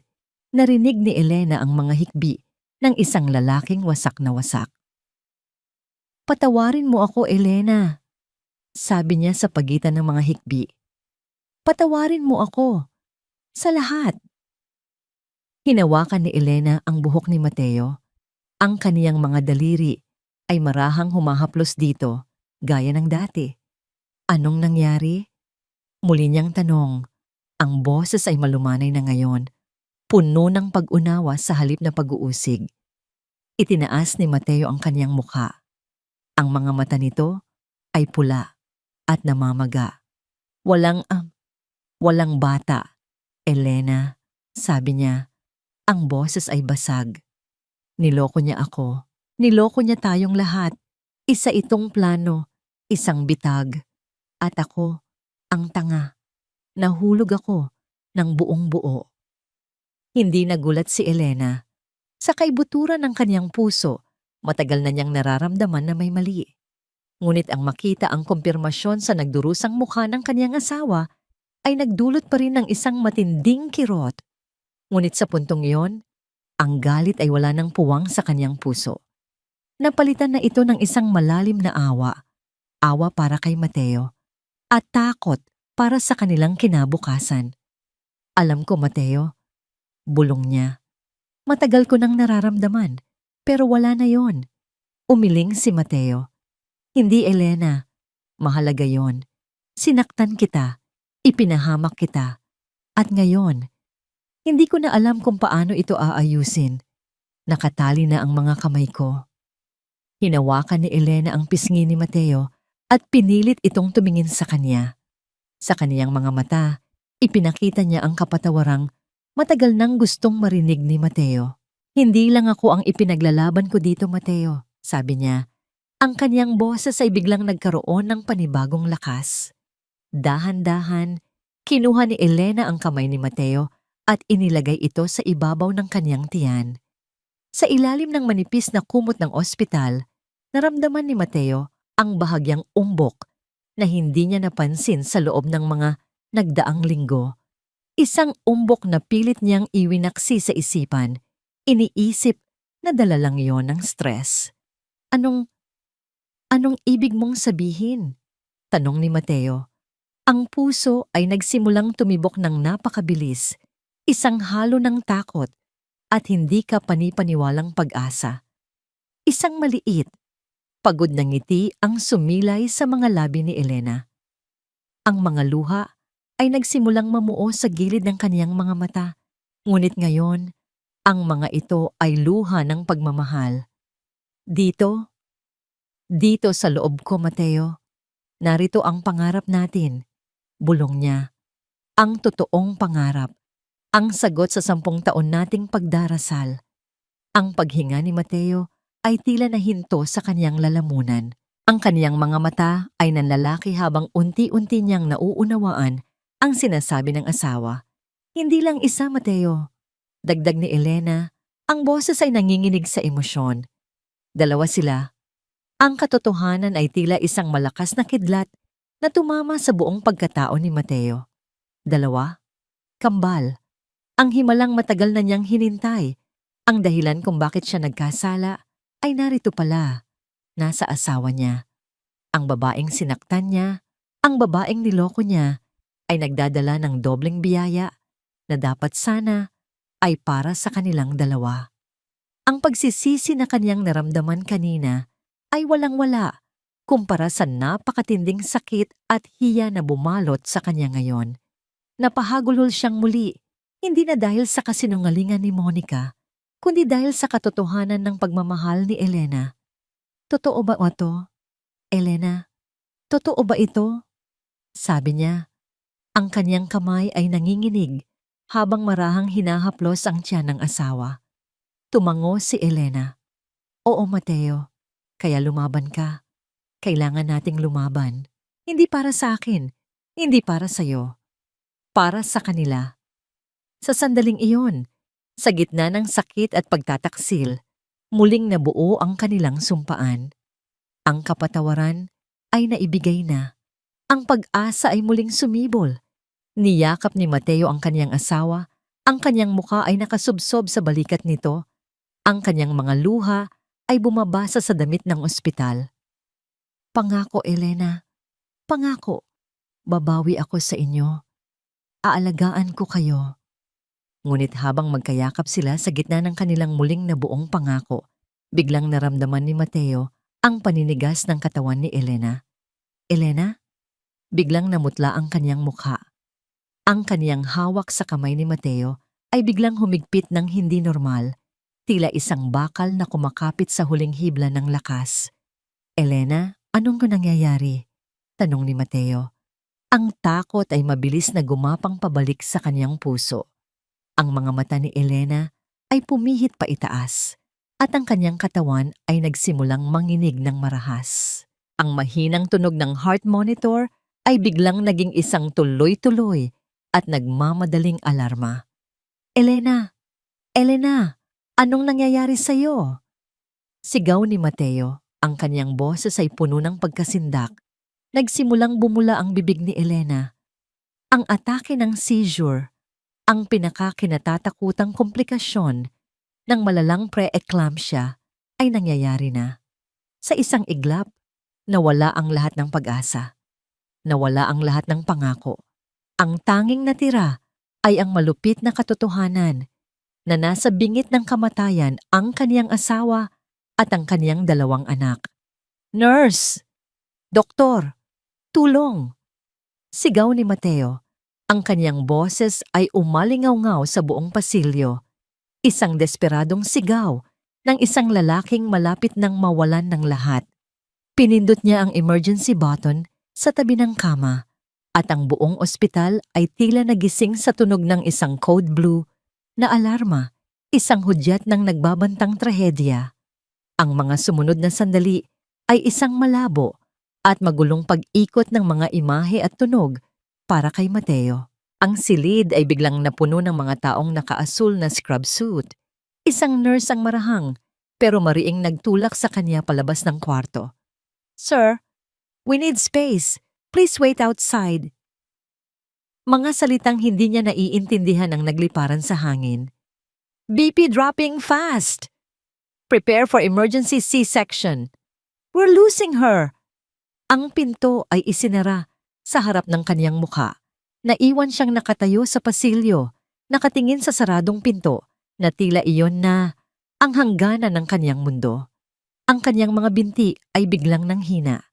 Speaker 1: narinig ni Elena ang mga hikbi ng isang lalaking wasak na wasak. "Patawarin mo ako, Elena," sabi niya sa pagitan ng mga hikbi. "Patawarin mo ako. Sa lahat." Hinawakan ni Elena ang buhok ni Mateo. Ang kaniyang mga daliri ay marahang humahaplos dito, gaya ng dati. "Anong nangyari?" Muli niyang tanong. Ang boses ay malumanay na ngayon, puno ng pag-unawa sa halip na pag-uusig. Itinaas ni Mateo ang kaniyang mukha. Ang mga mata nito ay pula at namamaga. Walang bata, Elena," sabi niya. Ang boses ay basag. "Niloko niya ako. Niloko niya tayong lahat. Isa itong plano, isang bitag. At ako, ang tanga. Nahulog ako ng buong buo." Hindi nagulat si Elena. Sa kaibuturan ng kaniyang puso, matagal na niyang nararamdaman na may mali. Ngunit ang makita ang kumpirmasyon sa nagdurusang mukha ng kaniyang asawa ay nagdulot pa rin ng isang matinding kirot. Ngunit sa puntong iyon, ang galit ay wala ng puwang sa kaniyang puso. Napalitan na ito ng isang malalim na awa. Awa para kay Mateo at takot para sa kanilang kinabukasan. "Alam ko, Mateo," bulong niya. "Matagal ko nang nararamdaman, pero wala na yon." Umiling si Mateo. "Hindi, Elena. Mahalaga yon. Sinaktan kita, ipinahamak kita. At ngayon, hindi ko na alam kung paano ito aayusin. Nakatali na ang mga kamay ko." Hinawakan ni Elena ang pisngi ni Mateo at pinilit itong tumingin sa kanya. Sa kaniyang mga mata, ipinakita niya ang kapatawarang matagal nang gustong marinig ni Mateo. "Hindi lang ako ang ipinaglalaban ko dito, Mateo," sabi niya. Ang kaniyang boses ay biglang nagkaroon ng panibagong lakas. Dahan-dahan, kinuha ni Elena ang kamay ni Mateo at inilagay ito sa ibabaw ng kaniyang tiyan. Sa ilalim ng manipis na kumot ng ospital, naramdaman ni Mateo ang bahagyang umbok na hindi niya napansin sa loob ng mga nagdaang linggo. Isang umbok na pilit niyang iwinaksi sa isipan. Iniisip na dala lang yon ng stress. Anong ibig mong sabihin?" tanong ni Mateo. Ang puso ay nagsimulang tumibok ng napakabilis, isang halo ng takot at hindi ka panipaniwalang pag-asa. Isang maliit, pagod na ngiti ang sumilay sa mga labi ni Elena. Ang mga luha ay nagsimulang mamuo sa gilid ng kaniyang mga mata, ngunit ngayon, ang mga ito ay luha ng pagmamahal. Dito sa loob ko, Mateo, narito ang pangarap natin," bulong niya. Ang totoong pangarap, ang sagot sa 10 taon nating pagdarasal. Ang paghinga ni Mateo ay tila nahinto sa kaniyang lalamunan. Ang kaniyang mga mata ay nanlalaki habang unti-unti niyang nauunawaan ang sinasabi ng asawa. "Hindi lang isa, Mateo," dagdag ni Elena. Ang boses ay nanginginig sa emosyon. "Dalawa sila." Ang katotohanan ay tila isang malakas na kidlat na tumama sa buong pagkatao ni Mateo. Dalawa? Kambal. Ang himalang matagal na niyang hinintay. Ang dahilan kung bakit siya nagkasala ay narito pala. Nasa asawa niya. Ang babaeng sinaktan niya, ang babaeng niloko niya, ay nagdadala ng dobleng biyaya na dapat sana ay para sa kanilang dalawa. Ang pagsisisi na kaniyang naramdaman kanina ay walang-wala kumpara sa napakatinding sakit at hiya na bumalot sa kanya ngayon. Napahagulhol siyang muli, hindi na dahil sa kasinungalingan ni Monica, kundi dahil sa katotohanan ng pagmamahal ni Elena. "Totoo ba ito, Elena? Totoo ba ito?" sabi niya. Ang kanyang kamay ay nanginginig habang marahang hinahaplos ang tiyan ng asawa. Tumango si Elena. "Oo, Mateo. Kaya lumaban ka. Kailangan nating lumaban. Hindi para sa akin, hindi para sa'yo. Para sa kanila." Sa sandaling iyon, sa gitna ng sakit at pagtataksil, muling nabuo ang kanilang sumpaan. Ang kapatawaran ay naibigay na. Ang pag-asa ay muling sumibol. Niyakap ni Mateo ang kanyang asawa, ang kanyang muka ay nakasubsob sa balikat nito, ang kanyang mga luha ay bumabasa sa damit ng ospital. Pangako, Elena, pangako, babawi ako sa inyo. Aalagaan ko kayo. Ngunit habang magkayakap sila sa gitna ng kanilang muling nabuong pangako, biglang naramdaman ni Mateo ang paninigas ng katawan ni Elena. Elena? Biglang namutla ang kanyang mukha. Ang kaniyang hawak sa kamay ni Mateo ay biglang humigpit ng hindi normal, tila isang bakal na kumakapit sa huling hibla ng lakas. Elena, anong nangyayari? Tanong ni Mateo. Ang takot ay mabilis na gumapang pabalik sa kanyang puso. Ang mga mata ni Elena ay pumihit pa itaas at ang kanyang katawan ay nagsimulang manginig ng marahas. Ang mahinang tunog ng heart monitor ay biglang naging isang tuloy-tuloy at nagmamadaling alarma. Elena! Elena! Anong nangyayari sa'yo? Sigaw ni Mateo, ang kanyang boses ay puno ng pagkasindak. Nagsimulang bumula ang bibig ni Elena. Ang atake ng seizure, ang pinakakinatatakutang komplikasyon ng malalang pre-eclampsia ay nangyayari na. Sa isang iglap, nawala ang lahat ng pag-asa. Nawala ang lahat ng pangako. Ang tanging natira ay ang malupit na katotohanan na nasa bingit ng kamatayan ang kaniyang asawa at ang kaniyang 2 anak. Nurse! Doktor! Tulong! Sigaw ni Mateo. Ang kaniyang boses ay umalingaw-ngaw sa buong pasilyo. Isang desperadong sigaw ng isang lalaking malapit nang mawalan ng lahat. Pinindot niya ang emergency button sa tabi ng kama at ang buong ospital ay tila nagising sa tunog ng isang code blue na alarma, isang hudyat ng nagbabantang trahedya. Ang mga sumunod na sandali ay isang malabo at magulong pag-ikot ng mga imahe at tunog para kay Mateo. Ang silid ay biglang napuno ng mga taong nakaasul na scrub suit. Isang nurse ang marahang, pero mariing nagtulak sa kanya palabas ng kwarto. Sir, we need space. Please wait outside. Mga salitang hindi niya naiintindihan ang nagliparan sa hangin. BP dropping fast. Prepare for emergency C-section. We're losing her. Ang pinto ay isinara sa harap ng kaniyang mukha. Naiwan siyang nakatayo sa pasilyo, nakatingin sa saradong pinto na tila iyon na ang hangganan ng kaniyang mundo. Ang kaniyang mga binti ay biglang nanghina.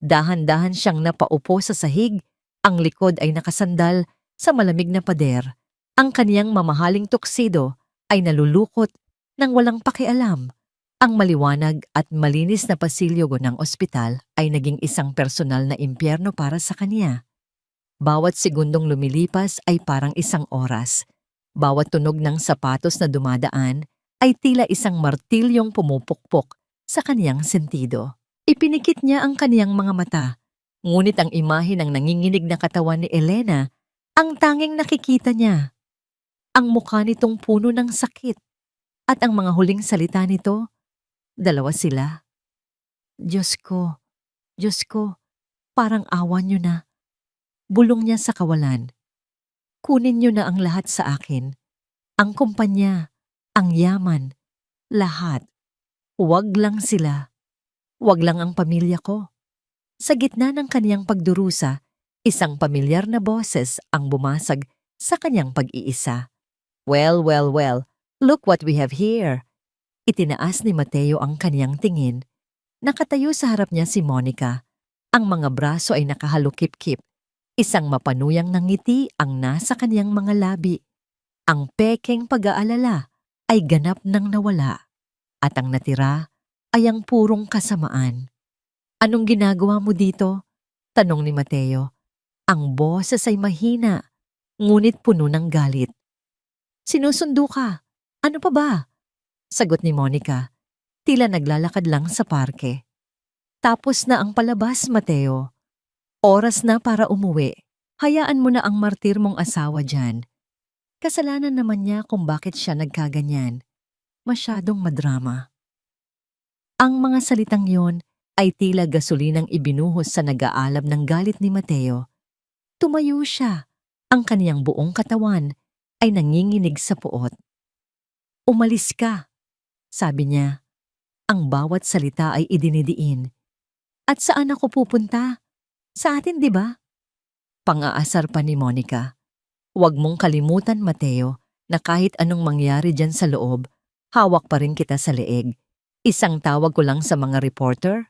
Speaker 1: Dahan-dahan siyang napaupo sa sahig, ang likod ay nakasandal sa malamig na pader. Ang kaniyang mamahaling tuksido ay nalulukot nang walang pakialam. Ang maliwanag at malinis na pasilyo ng ospital ay naging isang personal na impyerno para sa kanya. Bawat segundong lumilipas ay parang isang oras. Bawat tunog ng sapatos na dumadaan ay tila isang martilyong pumupukpok sa kaniyang sentido. Ipinikit niya ang kaniyang mga mata, ngunit ang imahe ng nanginginig na katawan ni Elena ang tanging nakikita niya. Ang mukha nitong puno ng sakit at ang mga huling salita nito, 2 sila. Diyos ko, parang awan niyo na. Bulong niya sa kawalan. Kunin niyo na ang lahat sa akin. Ang kumpanya, ang yaman, lahat. Huwag lang sila. Huwag lang ang pamilya ko. Sa gitna ng kaniyang pagdurusa, isang pamilyar na boses ang bumasag sa kaniyang pag-iisa. Well, look what we have here. Itinaas ni Mateo ang kaniyang tingin. Nakatayo sa harap niya si Monica. Ang mga braso ay nakahalukip-kip. Isang mapanuyang ngiti ang nasa kaniyang mga labi. Ang pekeng pag-aalala ay ganap nang nawala. At ang natira ay ang purong kasamaan. Anong ginagawa mo dito? Tanong ni Mateo. Ang boses ay mahina, ngunit puno ng galit. Sinusundo ka. Ano pa ba? Sagot ni Monica. Tila naglalakad lang sa parke. Tapos na ang palabas, Mateo. Oras na para umuwi. Hayaan mo na ang martir mong asawa dyan. Kasalanan naman niya kung bakit siya nagkaganyan. Masyadong madrama. Ang mga salitang yon ay tila gasolinang ibinuhos sa nag-aalab ng galit ni Mateo. Tumayo siya. Ang kaniyang buong katawan ay nanginginig sa puot. "Umalis ka," sabi niya. Ang bawat salita ay idinidiin. "At saan ako pupunta? Sa atin, di ba?" Pang-aasar pa ni Monica. "Huwag mong kalimutan, Mateo, na kahit anong mangyari dyan sa loob, hawak pa rin kita sa leeg. Isang tawag ko lang sa mga reporter."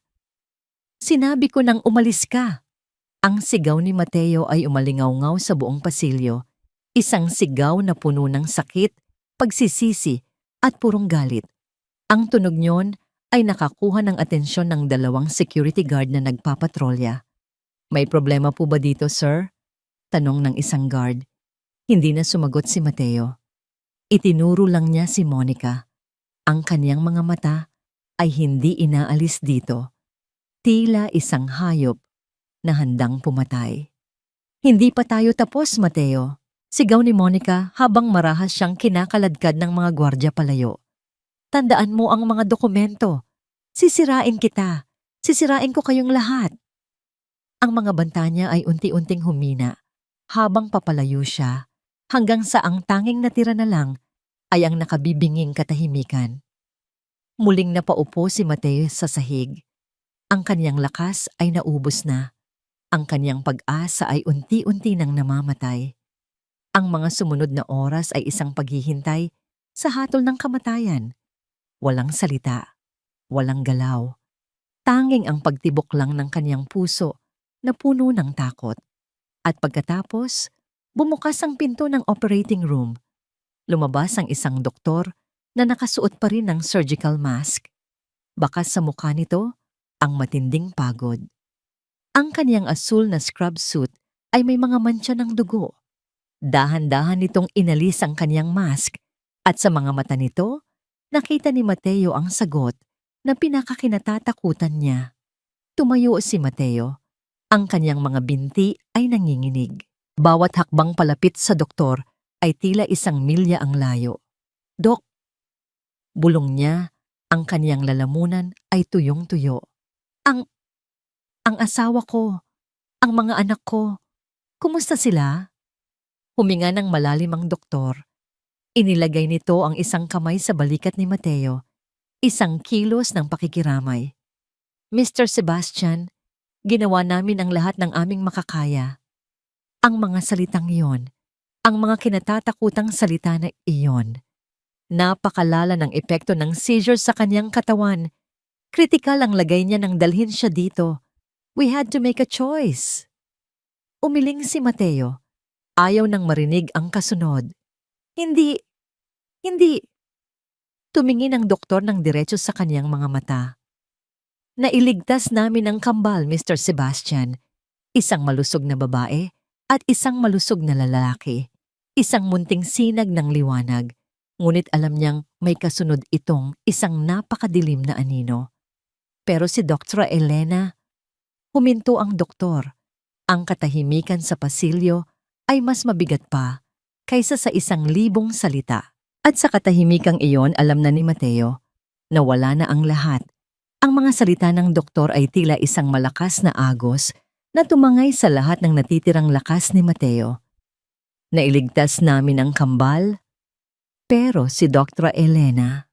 Speaker 1: "Sinabi ko nang umalis ka." Ang sigaw ni Mateo ay umalingaw-ngaw sa buong pasilyo. Isang sigaw na puno ng sakit, pagsisisi, at purong galit. Ang tunog niyon ay nakakuha ng atensyon ng 2 security guard na nagpapatrolya. "May problema po ba dito, sir?" tanong ng isang guard. Hindi na sumagot si Mateo. Itinuro lang niya si Monica. Ang kaniyang mga mata ay hindi inaalis dito. Tila isang hayop na handang pumatay. "Hindi pa tayo tapos, Mateo," sigaw ni Monica habang marahas siyang kinakaladkad ng mga gwardya palayo. "Tandaan mo ang mga dokumento. Sisirain kita. Sisirain ko kayong lahat." Ang mga banta niya ay unti-unting humina habang papalayo siya hanggang sa ang tanging natira na lang ay ang nakabibinging katahimikan. Muling napaupo si Mateo sa sahig. Ang kaniyang lakas ay naubos na. Ang kaniyang pag-asa ay unti-unti nang namamatay. Ang mga sumunod na oras ay isang paghihintay sa hatol ng kamatayan. Walang salita, walang galaw. Tanging ang pagtibok lang ng kaniyang puso na puno ng takot. At pagkatapos, bumukas ang pinto ng operating room. Lumabas ang isang doktor na nakasuot pa rin ng surgical mask. Bakas sa mukha nito ang matinding pagod. Ang kaniyang asul na scrub suit ay may mga mantsa ng dugo. Dahan-dahan nitong inalis ang kaniyang mask at sa mga mata nito, nakita ni Mateo ang sagot na pinakakinatatakutan niya. Tumayo si Mateo. Ang kaniyang mga binti ay nanginginig. Bawat hakbang palapit sa doktor ay tila 1 milya ang layo. "Dok!" Bulong niya, ang kaniyang lalamunan ay tuyong-tuyo. Ang asawa ko, ang mga anak ko, kumusta sila?" Huminga ng malalim ang doktor. Inilagay nito ang isang kamay sa balikat ni Mateo, isang kilos ng pakikiramay. "Mr. Sebastian, ginawa namin ang lahat ng aming makakaya." Ang mga salitang iyon, ang mga kinatatakutang salita na iyon. Napakalala ng epekto ng seizure sa kanyang katawan. Kritikal ang lagay niya nang dalhin siya dito. We had to make a choice. Umiling si Mateo. Ayaw nang marinig ang kasunod. Hindi. Tumingin ang doktor ng diretso sa kanyang mga mata. "Nailigtas namin ang kambal, Mr. Sebastian. Isang malusog na babae at isang malusog na lalaki. Isang munting sinag ng liwanag. Ngunit alam niyang may kasunod itong isang napakadilim na anino." Pero si Dr. Elena, huminto ang doktor. Ang katahimikan sa pasilyo ay mas mabigat pa kaysa sa 1,000 salita. At sa katahimikang iyon, alam na ni Mateo na wala na ang lahat. Ang mga salita ng doktor ay tila isang malakas na agos na tumangay sa lahat ng natitirang lakas ni Mateo. "Nailigtas namin ang kambal." Pero si Dr. Elena.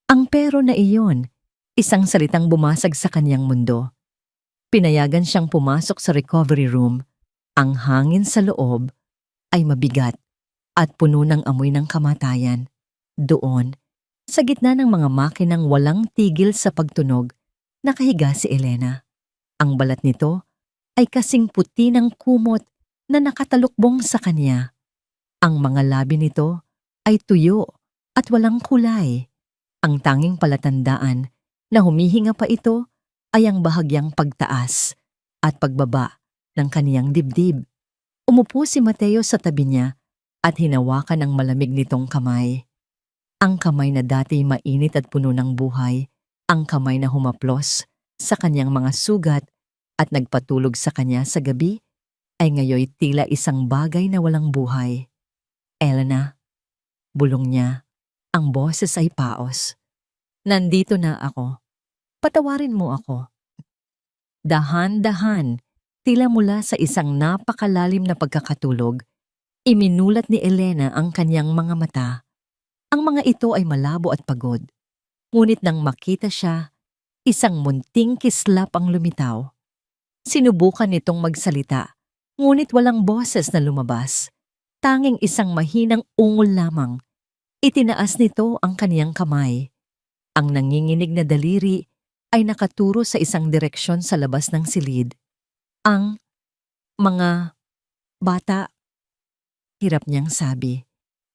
Speaker 1: Ang pero na iyon, isang salitang bumasag sa kanyang mundo. Pinayagan siyang pumasok sa recovery room. Ang hangin sa loob ay mabigat at puno ng amoy ng kamatayan. Doon, sa gitna ng mga makinang walang tigil sa pagtunog, nakahiga si Elena. Ang balat nito ay kasing puti ng kumot na nakatalukbong sa kanya. Ang mga labi nito ay tuyo at walang kulay. Ang tanging palatandaan na humihinga pa ito ay ang bahagyang pagtaas at pagbaba ng kaniyang dibdib. Umupo si Mateo sa tabi niya at hinawakan ang malamig nitong kamay. Ang kamay na dati mainit at puno ng buhay, ang kamay na humaplos sa kanyang mga sugat at nagpatulog sa kanya sa gabi, ay ngayoy tila isang bagay na walang buhay. "Elena," bulong niya, ang boses ay paos. "Nandito na ako. Patawarin mo ako. Dahan-dahan, tila mula sa isang napakalalim na pagkakatulog, iminulat ni Elena ang kanyang mga mata. Ang mga ito ay malabo at pagod. Ngunit nang makita siya, isang munting kislap ang lumitaw. Sinubukan nitong magsalita, ngunit walang boses na lumabas. Tanging isang mahinang ungol lamang. Itinaas nito ang kaniyang kamay. Ang nanginginig na daliri ay nakaturo sa isang direksyon sa labas ng silid. Ang mga bata, hirap niyang sabi.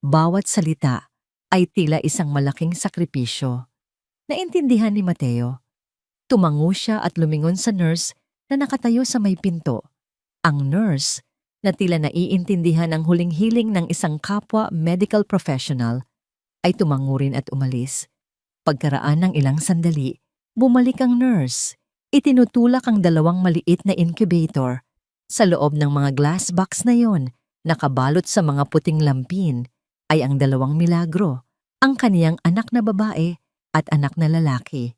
Speaker 1: Bawat salita ay tila isang malaking sakripisyo. Naintindihan ni Mateo. Tumango siya at lumingon sa nurse na nakatayo sa may pinto. Ang nurse, na tila naiintindihan ang huling hiling ng isang kapwa medical professional, ay tumango rin at umalis. Pagkaraan ng ilang sandali, bumalik ang nurse. Itinutulak ang dalawang maliit na incubator. Sa loob ng mga glass box na yon, nakabalot sa mga puting lampin, ay ang dalawang milagro, ang kaniyang anak na babae at anak na lalaki.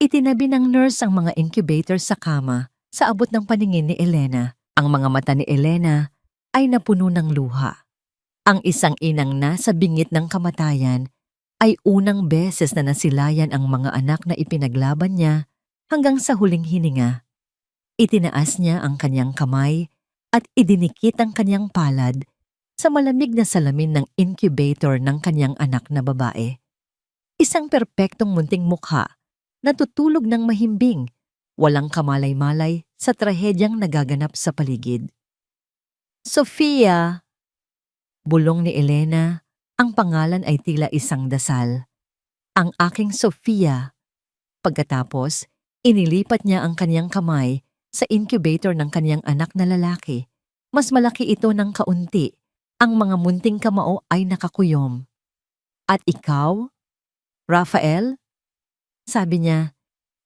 Speaker 1: Itinabi ng nurse ang mga incubator sa kama sa abot ng paningin ni Elena. Ang mga mata ni Elena ay napuno ng luha. Ang isang inang nasa bingit ng kamatayan ay unang beses na nasilayan ang mga anak na ipinaglaban niya hanggang sa huling hininga. Itinaas niya ang kanyang kamay at idinikit ang kanyang palad sa malamig na salamin ng incubator ng kanyang anak na babae. Isang perpektong munting mukha na tutulog ng mahimbing, walang kamalay-malay sa trahedyang nagaganap sa paligid. Sofia! Bulong ni Elena, ang pangalan ay tila isang dasal. Ang aking Sofia. Pagkatapos, inilipat niya ang kanyang kamay sa incubator ng kanyang anak na lalaki. Mas malaki ito ng kaunti. Ang mga munting kamao ay nakakuyom. At ikaw, Rafael? Sabi niya,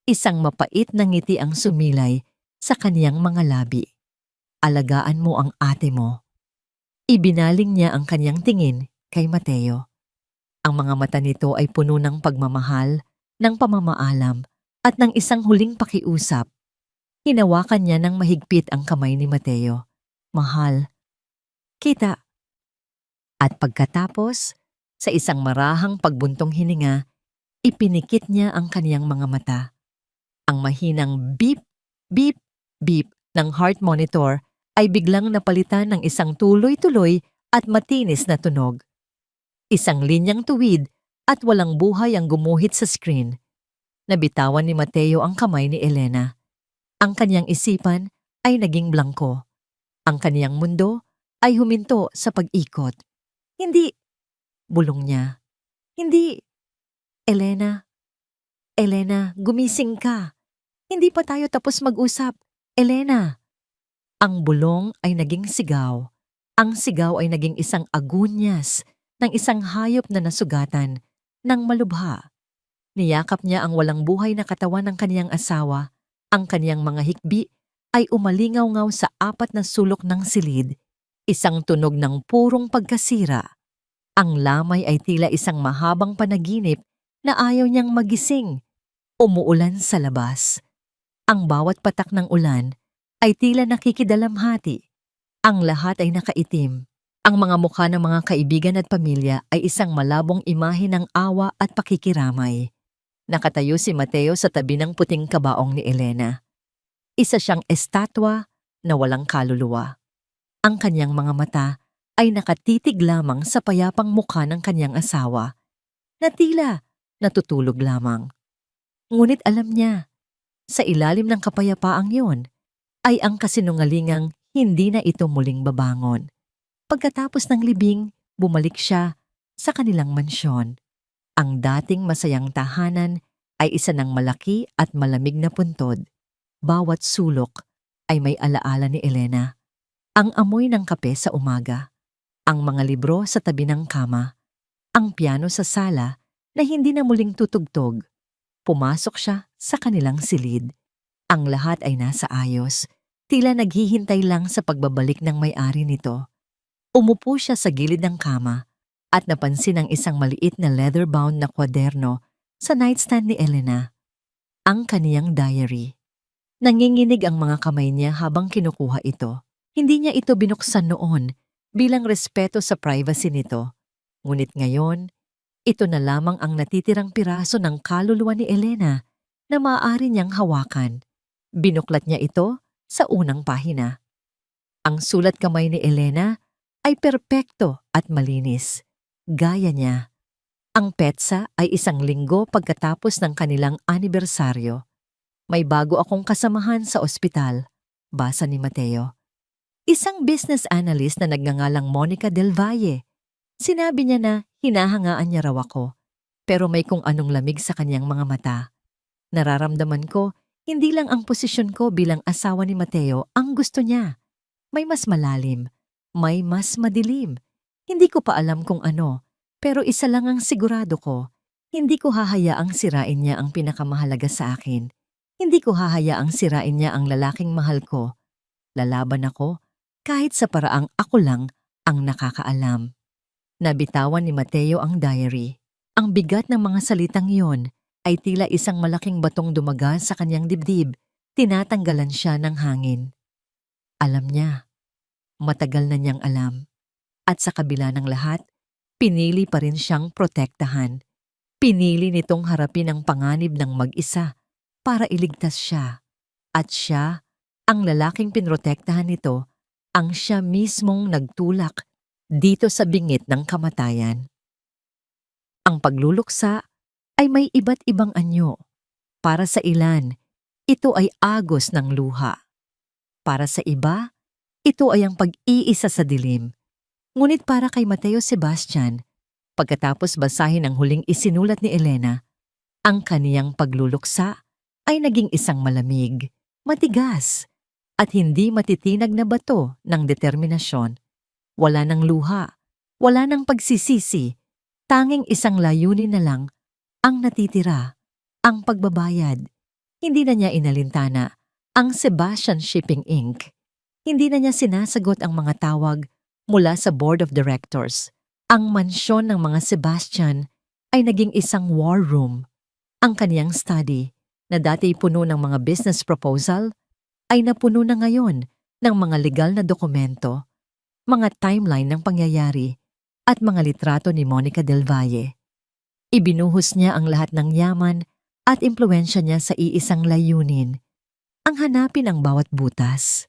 Speaker 1: isang mapait na ngiti ang sumilay sa kaniyang mga labi. Alagaan mo ang ate mo. Ibinaling niya ang kanyang tingin kay Mateo. Ang mga mata nito ay puno ng pagmamahal, ng pamamaalam, at ng isang huling pakiusap. Hinawakan niya ng mahigpit ang kamay ni Mateo. Mahal. Kita. At pagkatapos, sa isang marahang pagbuntong hininga, ipinikit niya ang kaniyang mga mata. Ang mahinang beep, beep, beep ng heart monitor ay biglang napalitan ng isang tuloy-tuloy at matinis na tunog. Isang linyang tuwid at walang buhay ang gumuhit sa screen. Nabitawan ni Mateo ang kamay ni Elena. Ang kanyang isipan ay naging blangko. Ang kaniyang mundo ay huminto sa pag-ikot. Hindi, bulong niya. Hindi. Elena, Elena, gumising ka. Hindi pa tayo tapos mag-usap. Elena. Ang bulong ay naging sigaw. Ang sigaw ay naging isang agunyas ng isang hayop na nasugatan ng malubha. Niyakap niya ang walang buhay na katawan ng kaniyang asawa. Ang kaniyang mga hikbi ay umalingaw-ngaw sa apat na sulok ng silid. Isang tunog ng purong pagkasira. Ang lamay ay tila isang mahabang panaginip na ayaw niyang magising. Umuulan sa labas. Ang bawat patak ng ulan ay tila nakikidalamhati. Ang lahat ay nakaitim. Ang mga mukha ng mga kaibigan at pamilya ay isang malabong imahe ng awa at pakikiramay. Nakatayo si Mateo sa tabi ng puting kabaong ni Elena. Isa siyang estatwa na walang kaluluwa. Ang kanyang mga mata ay nakatitig lamang sa payapang mukha ng kanyang asawa, na tila natutulog lamang. Ngunit alam niya, sa ilalim ng kapayapaang yon, ay ang kasinungalingang hindi na ito muling babangon. Pagkatapos ng libing, bumalik siya sa kanilang mansyon. Ang dating masayang tahanan ay isa ng malaki at malamig na puntod. Bawat sulok ay may alaala ni Elena. Ang amoy ng kape sa umaga, ang mga libro sa tabi ng kama, ang piano sa sala na hindi na muling tutugtog. Pumasok siya sa kanilang silid. Ang lahat ay nasa ayos, tila naghihintay lang sa pagbabalik ng may-ari nito. Umupo siya sa gilid ng kama at napansin ang isang maliit na leather-bound na kwaderno sa nightstand ni Elena. ang kaniyang diary. Nanginginig ang mga kamay niya habang kinukuha ito. Hindi niya ito binuksan noon bilang respeto sa privacy nito. Ngunit ngayon, ito na lamang ang natitirang piraso ng kaluluwa ni Elena na maaari niyang hawakan. Binuklat niya ito sa unang pahina. Ang sulat kamay ni Elena ay perpekto at malinis. Gaya niya. Ang petsa ay 1 linggo pagkatapos ng kanilang anibersaryo. May bago akong kasamahan sa ospital, basa ni Mateo. Isang business analyst na nagngangalang Monica Del Valle. Sinabi niya na hinahangaan niya raw ako, pero may kung anong lamig sa kanyang mga mata. Nararamdaman ko, hindi lang ang posisyon ko bilang asawa ni Mateo ang gusto niya. May mas malalim, may mas madilim. Hindi ko pa alam kung ano, pero isa lang ang sigurado ko. Hindi ko hahayaang sirain niya ang pinakamahalaga sa akin. Hindi ko hahayaang sirain niya ang lalaking mahal ko. Lalaban ako kahit sa paraang ako lang ang nakakaalam. Nabitawan ni Mateo ang diary. Ang bigat ng mga salitang iyon ay tila isang malaking batong dumaga sa kanyang dibdib. Tinatanggalan siya ng hangin. Alam niya. Matagal na niyang alam. At sa kabila ng lahat, pinili pa rin siyang protektahan. Pinili nitong harapin ang panganib ng mag-isa para iligtas siya. At siya, ang lalaking pinrotektahan nito, ang siya mismong nagtulak dito sa bingit ng kamatayan. Ang pagluluksa ay may iba't ibang anyo. Para sa ilan, ito ay agos ng luha. Para sa iba, ito ay ang pag-iisa sa dilim. Ngunit para kay Mateo Sebastian, pagkatapos basahin ang huling isinulat ni Elena, ang kaniyang pagluluksa ay naging isang malamig, matigas, at hindi matitinag na bato ng determinasyon. Wala ng luha, wala ng pagsisisi, tanging isang layunin na lang ang natitira, ang pagbabayad. Hindi na niya inalintana ang Sebastian Shipping Inc. Hindi na niya sinasagot ang mga tawag mula sa Board of Directors. Ang mansyon ng mga Sebastian ay naging isang war room. Ang kaniyang study, na dati puno ng mga business proposal, ay napuno na ngayon ng mga legal na dokumento, mga timeline ng pangyayari, at mga litrato ni Monica Del Valle. Ibinuhos niya ang lahat ng yaman at impluwensya niya sa iisang layunin, ang hanapin ang bawat butas,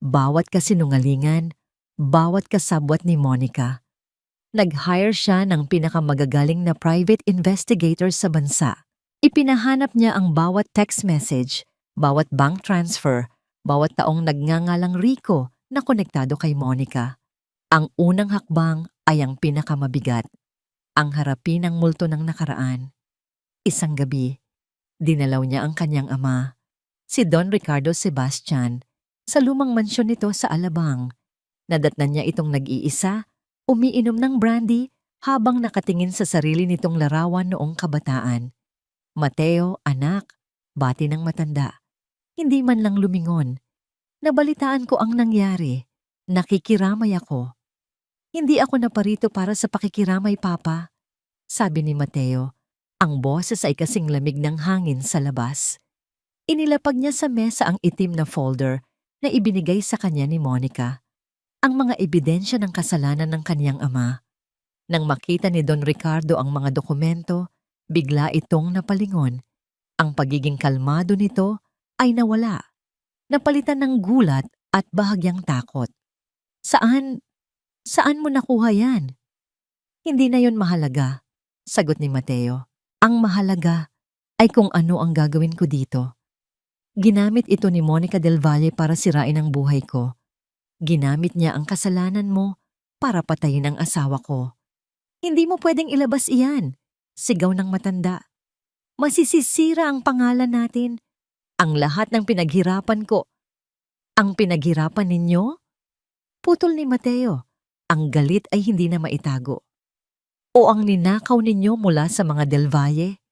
Speaker 1: bawat kasinungalingan, bawat kasabwat ni Monica. Nag-hire siya ng pinakamagagaling na private investigators sa bansa. Ipinahanap niya ang bawat text message, bawat bank transfer, bawat taong nagngangalang Rico na konektado kay Monica. Ang unang hakbang ay ang pinakamabigat, ang harapin ang multo ng nakaraan. Isang gabi, dinalaw niya ang kanyang ama, si Don Ricardo Sebastian, sa lumang mansyon nito sa Alabang. Nadatnan niya itong nag-iisa, umiinom ng brandy habang nakatingin sa sarili nitong larawan noong kabataan. Mateo, anak, bati ng matanda. Hindi man lang lumingon. Nabalitaan ko ang nangyari. Nakikiramay ako. Hindi ako naparito para sa pakikiramay, Papa, sabi ni Mateo. Ang boses ay kasing lamig ng hangin sa labas. Inilapag niya sa mesa ang itim na folder na ibinigay sa kanya ni Monica. Ang mga ebidensya ng kasalanan ng kaniyang ama. Nang makita ni Don Ricardo ang mga dokumento, bigla itong napalingon. Ang pagiging kalmado nito ay nawala. Napalitan ng gulat at bahagyang takot. Saan mo nakuha yan? Hindi na yon mahalaga, sagot ni Mateo. Ang mahalaga ay kung ano ang gagawin ko dito. Ginamit ito ni Monica Del Valle para sirain ang buhay ko. Ginamit niya ang kasalanan mo para patayin ang asawa ko. Hindi mo pwedeng ilabas iyan, sigaw ng matanda. Masisisira ang pangalan natin. Ang lahat ng pinaghirapan ko. Ang pinaghirapan ninyo? Putol ni Mateo. Ang galit ay hindi na maitago. O ang ninakaw ninyo mula sa mga Del Valle?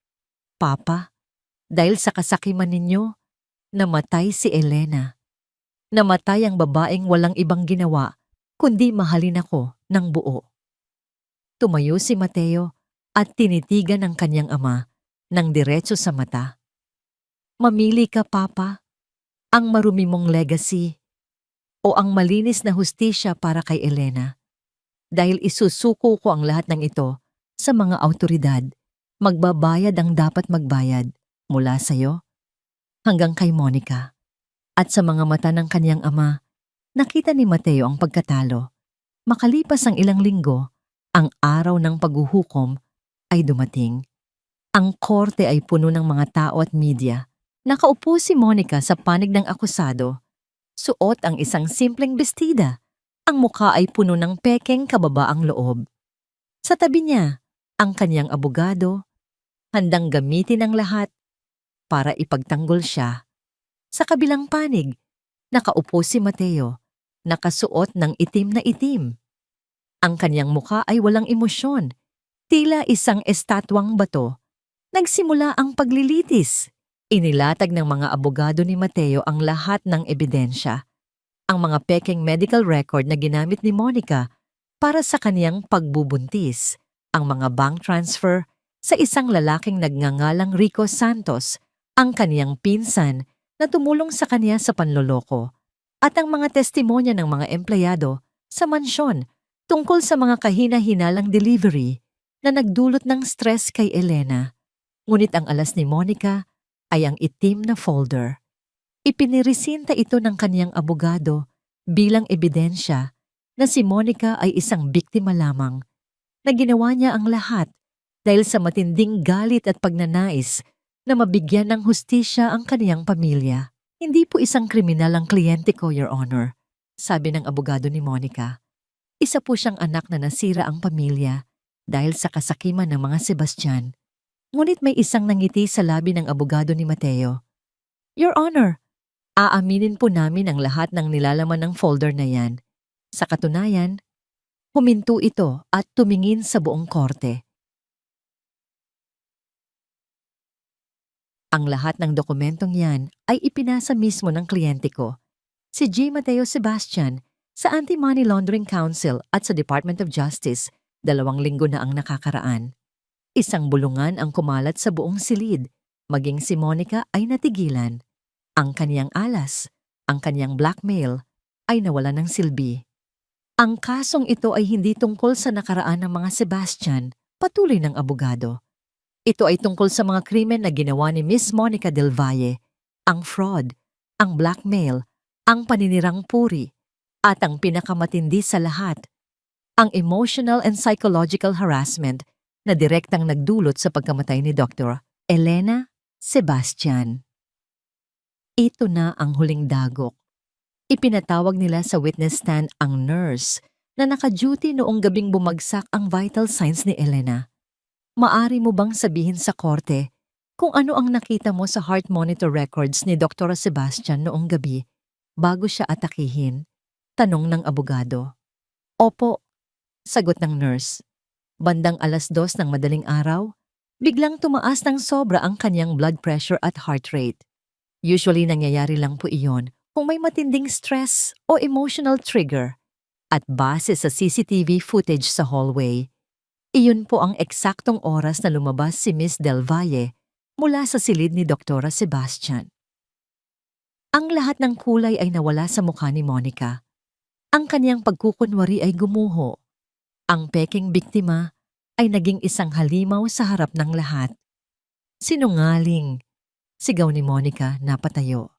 Speaker 1: Papa, dahil sa kasakiman ninyo, namatay si Elena. Namatay ang babaeng walang ibang ginawa kundi mahalin ako ng buo. Tumayo si Mateo at tinitigan ang kanyang ama ng diretso sa mata. Mamili ka, Papa. Ang marumi mong legacy o ang malinis na hustisya para kay Elena. Dahil isusuko ko ang lahat ng ito sa mga awtoridad. Magbabayad ang dapat magbayad mula sa'yo hanggang kay Monica. At sa mga mata ng kanyang ama, nakita ni Mateo ang pagkatalo. Makalipas ang ilang linggo, ang araw ng paghuhukom ay dumating. Ang korte ay puno ng mga tao at media. Nakaupo si Monica sa panig ng akusado. Suot ang isang simpleng bestida. Ang mukha ay puno ng pekeng kababaang loob. Sa tabi niya, ang kanyang abogado, handang gamitin ang lahat para ipagtanggol siya. Sa kabilang panig, nakaupo si Mateo, nakasuot ng itim na itim. Ang kanyang mukha ay walang emosyon, tila isang estatwang bato. Nagsimula ang paglilitis. Inilatag ng mga abogado ni Mateo ang lahat ng ebidensya. Ang mga pekeng medical record na ginamit ni Monica para sa kaniyang pagbubuntis, ang mga bank transfer sa isang lalaking nagngangalang Rico Santos, ang kaniyang pinsan na tumulong sa kaniya sa panloloko, at ang mga testimonya ng mga empleyado sa mansyon tungkol sa mga kahina-hinalang delivery na nagdulot ng stress kay Elena. Ngunit ang alas ni Monica ay ang itim na folder. Ipiniresinta ito ng kaniyang abogado bilang ebidensya na si Monica ay isang biktima lamang, na ginawa niya ang lahat dahil sa matinding galit at pagnanais na mabigyan ng hustisya ang kaniyang pamilya. Hindi po isang kriminal ang kliyente ko, Your Honor, sabi ng abogado ni Monica. Isa po siyang anak na nasira ang pamilya dahil sa kasakiman ng mga Sebastian. Ngunit may isang nangiti sa labi ng abogado ni Mateo. Your Honor, aaminin po namin ang lahat ng nilalaman ng folder na yan. Sa katunayan, huminto ito at tumingin sa buong korte. Ang lahat ng dokumentong yan ay ipinasa mismo ng kliyente ko, si G. Mateo Sebastian, sa Anti-Money Laundering Council at sa Department of Justice. 2 linggo na ang nakakaraan. Isang bulungan ang kumalat sa buong silid, maging si Monica ay natigilan. Ang kaniyang alas, ang kaniyang blackmail, ay nawala ng silbi. Ang kasong ito ay hindi tungkol sa nakaraan ng mga Sebastian, patuloy ng abogado. Ito ay tungkol sa mga krimen na ginawa ni Miss Monica Del Valle, ang fraud, ang blackmail, ang paninirang puri, at ang pinakamatindi sa lahat, ang emotional and psychological harassment na direktang nagdulot sa pagkamatay ni Dr. Elena Sebastian. Ito na ang huling dagok. Ipinatawag nila sa witness stand ang nurse na naka-duty noong gabing bumagsak ang vital signs ni Elena. Maari mo bang sabihin sa korte kung ano ang nakita mo sa heart monitor records ni Dr. Sebastian noong gabi bago siya atakihin? Tanong ng abogado. Opo, sagot ng nurse. Bandang 2:00 ng madaling araw, biglang tumaas ng sobra ang kanyang blood pressure at heart rate. Usually nangyayari lang po iyon kung may matinding stress o emotional trigger. At base sa CCTV footage sa hallway, iyon po ang eksaktong oras na lumabas si Miss Del Valle mula sa silid ni Dr. Sebastian. Ang lahat ng kulay ay nawala sa mukha ni Monica. Ang kanyang pagkukunwari ay gumuho. Ang peking biktima ay naging isang halimaw sa harap ng lahat. Sinungaling, sigaw ni Monica na patayo.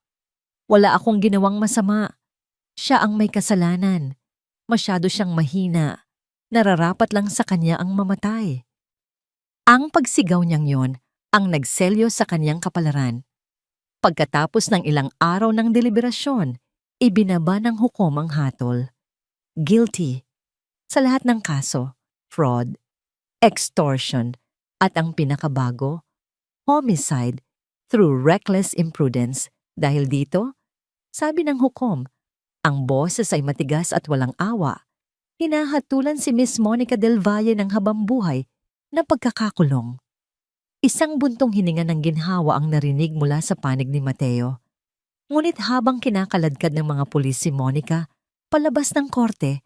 Speaker 1: Wala akong ginawang masama. Siya ang may kasalanan. Masyado siyang mahina. Nararapat lang sa kanya ang mamatay. Ang pagsigaw niyang yon ang nagselyo sa kanyang kapalaran. Pagkatapos ng ilang araw ng deliberasyon, ibinaba ng hukom ang hatol. Guilty sa lahat ng kaso, fraud, extortion, at ang pinakabago, homicide through reckless imprudence. Dahil dito, sabi ng hukom, ang boses ay matigas at walang awa. Hinahatulan si Miss Monica Del Valle ng habambuhay na pagkakakulong. Isang buntong hininga ng ginhawa ang narinig mula sa panig ni Mateo. Ngunit habang kinakaladkad ng mga pulis si Monica palabas ng korte,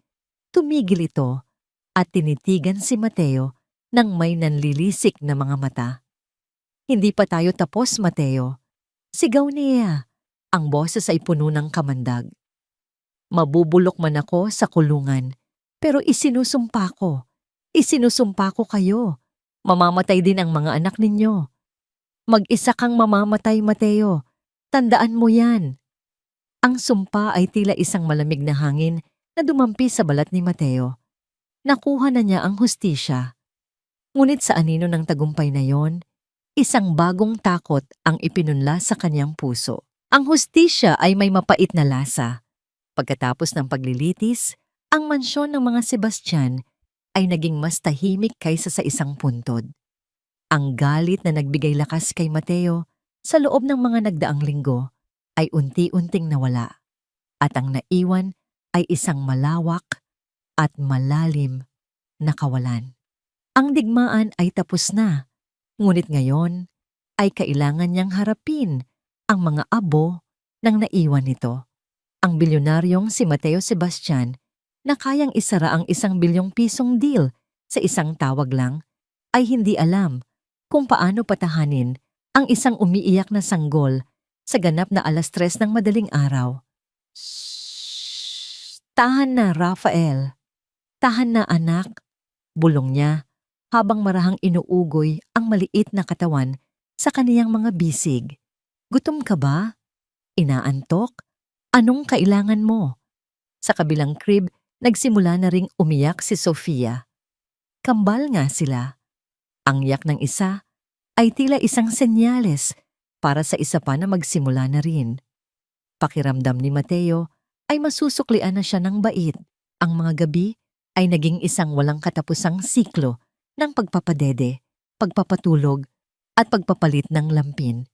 Speaker 1: tumigil ito at tinitigan si Mateo ng may nanlilisik na mga mata. Hindi pa tayo tapos, Mateo. Sigaw niya. Ang boses ay puno ng kamandag. Mabubulok man ako sa kulungan, pero isinusumpa ko. Isinusumpa ko kayo. Mamamatay din ang mga anak ninyo. Mag-isa kang mamamatay, Mateo. Tandaan mo yan. Ang sumpa ay tila isang malamig na hangin na dumampi sa balat ni Mateo. Nakuha na niya ang hustisya. Ngunit sa anino ng tagumpay na yon, isang bagong takot ang ipinunla sa kanyang puso. Ang hustisya ay may mapait na lasa. Pagkatapos ng paglilitis, ang mansyon ng mga Sebastian ay naging mas tahimik kaysa sa isang puntod. Ang galit na nagbigay lakas kay Mateo sa loob ng mga nagdaang linggo ay unti-unting nawala at ang naiwan ay isang malawak at malalim na kawalan. Ang digmaan ay tapos na, ngunit ngayon ay kailangan niyang harapin ang mga abo ng naiwan nito. Ang bilyonaryong si Mateo Sebastian na kayang isara ang 1 bilyong pisong deal sa isang tawag lang ay hindi alam kung paano patahanin ang isang umiiyak na sanggol sa ganap na 3:00 ng madaling araw. Shhh! Tahan na, Rafael. Tahan na, anak. Bulong niya habang marahang inuugoy ang maliit na katawan sa kaniyang mga bisig. Gutom ka ba? Inaantok? Anong kailangan mo? Sa kabilang crib, nagsimula na ring umiyak si Sofia. Kambal nga sila. Ang yak ng isa ay tila isang senyales para sa isa pa na magsimula na rin. Pakiramdam ni Mateo ay masusuklian na siya ng bait. Ang mga gabi ay naging isang walang katapusang siklo ng pagpapadede, pagpapatulog at pagpapalit ng lampin.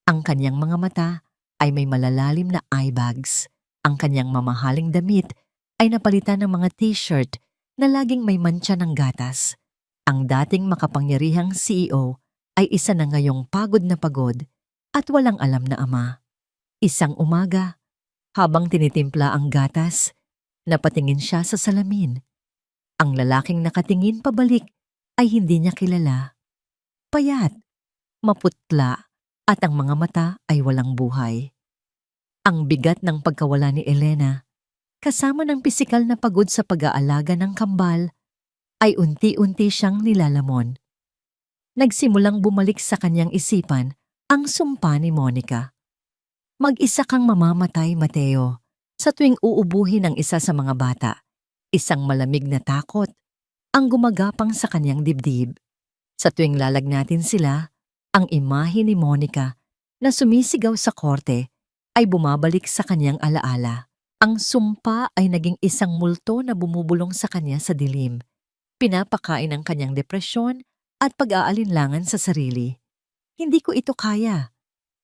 Speaker 1: Ang kanyang mga mata ay may malalalim na eye bags. Ang kanyang mamahaling damit ay napalitan ng mga t-shirt na laging may mantsa ng gatas. Ang dating makapangyarihang CEO ay isa na ngayong pagod na pagod at walang alam na ama. Isang umaga, habang tinitimpla ang gatas, napatingin siya sa salamin. Ang lalaking nakatingin pabalik ay hindi niya kilala. Payat, maputla, at ang mga mata ay walang buhay. Ang bigat ng pagkawala ni Elena, kasama ng pisikal na pagod sa pag-aalaga ng kambal, ay unti-unti siyang nilalamon. Nagsimulang bumalik sa kanyang isipan ang sumpa ni Monica. Mag-isa kang mamamatay, Mateo, sa tuwing uubuhin ng isa sa mga bata. Isang malamig na takot ang gumagapang sa kanyang dibdib. Sa tuwing lalagnatin sila, ang imahe ni Monica na sumisigaw sa korte ay bumabalik sa kanyang alaala. Ang sumpa ay naging isang multo na bumubulong sa kanya sa dilim. Pinapakain ang kanyang depresyon at pag-aalinlangan sa sarili. Hindi ko ito kaya,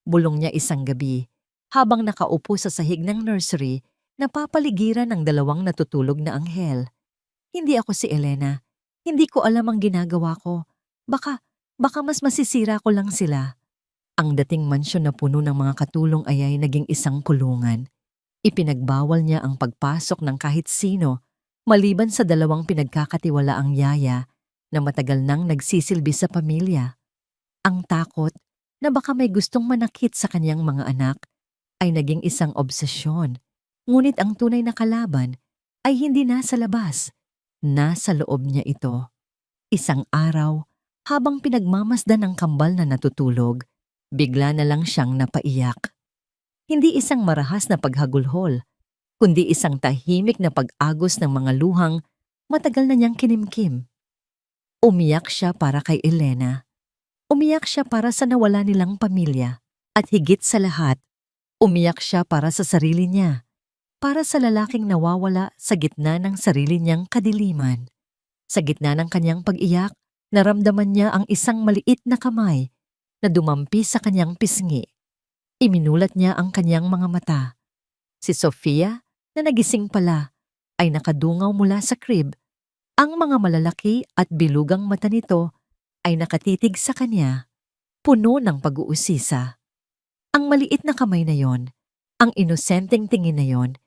Speaker 1: bulong niya isang gabi habang nakaupo sa sahig ng nursery na papaligiran ng 2 natutulog na anghel. Hindi ako si Elena. Hindi ko alam ang ginagawa ko. Baka mas masisira ko lang sila. Ang dating mansyon na puno ng mga katulong ay naging isang kulungan. Ipinagbawal niya ang pagpasok ng kahit sino maliban sa 2 pinagkakatiwalaang yaya na matagal nang nagsisilbi sa pamilya. Ang takot na baka may gustong manakit sa kanyang mga anak ay naging isang obsesyon. Ngunit ang tunay na kalaban ay hindi nasa labas. Nasa loob niya ito. Isang araw, habang pinagmamasdan ng kambal na natutulog, bigla na lang siyang napaiyak. Hindi isang marahas na paghagulhol, kundi isang tahimik na pag-agos ng mga luhang matagal na niyang kinimkim. Umiyak siya para kay Elena. Umiyak siya para sa nawala nilang pamilya. At higit sa lahat, umiyak siya para sa sarili niya. Para sa lalaking nawawala sa gitna ng sarili niyang kadiliman. Sa gitna ng kanyang pag-iyak, naramdaman niya ang isang maliit na kamay na dumampi sa kanyang pisngi. Iminulat niya ang kanyang mga mata. Si Sofia, na nagising pala, ay nakadungaw mula sa crib. Ang mga malalaki at bilugang mata nito ay nakatitig sa kanya, puno ng pag-uusisa. Ang maliit na kamay na yon, ang inosenteng tingin na yon,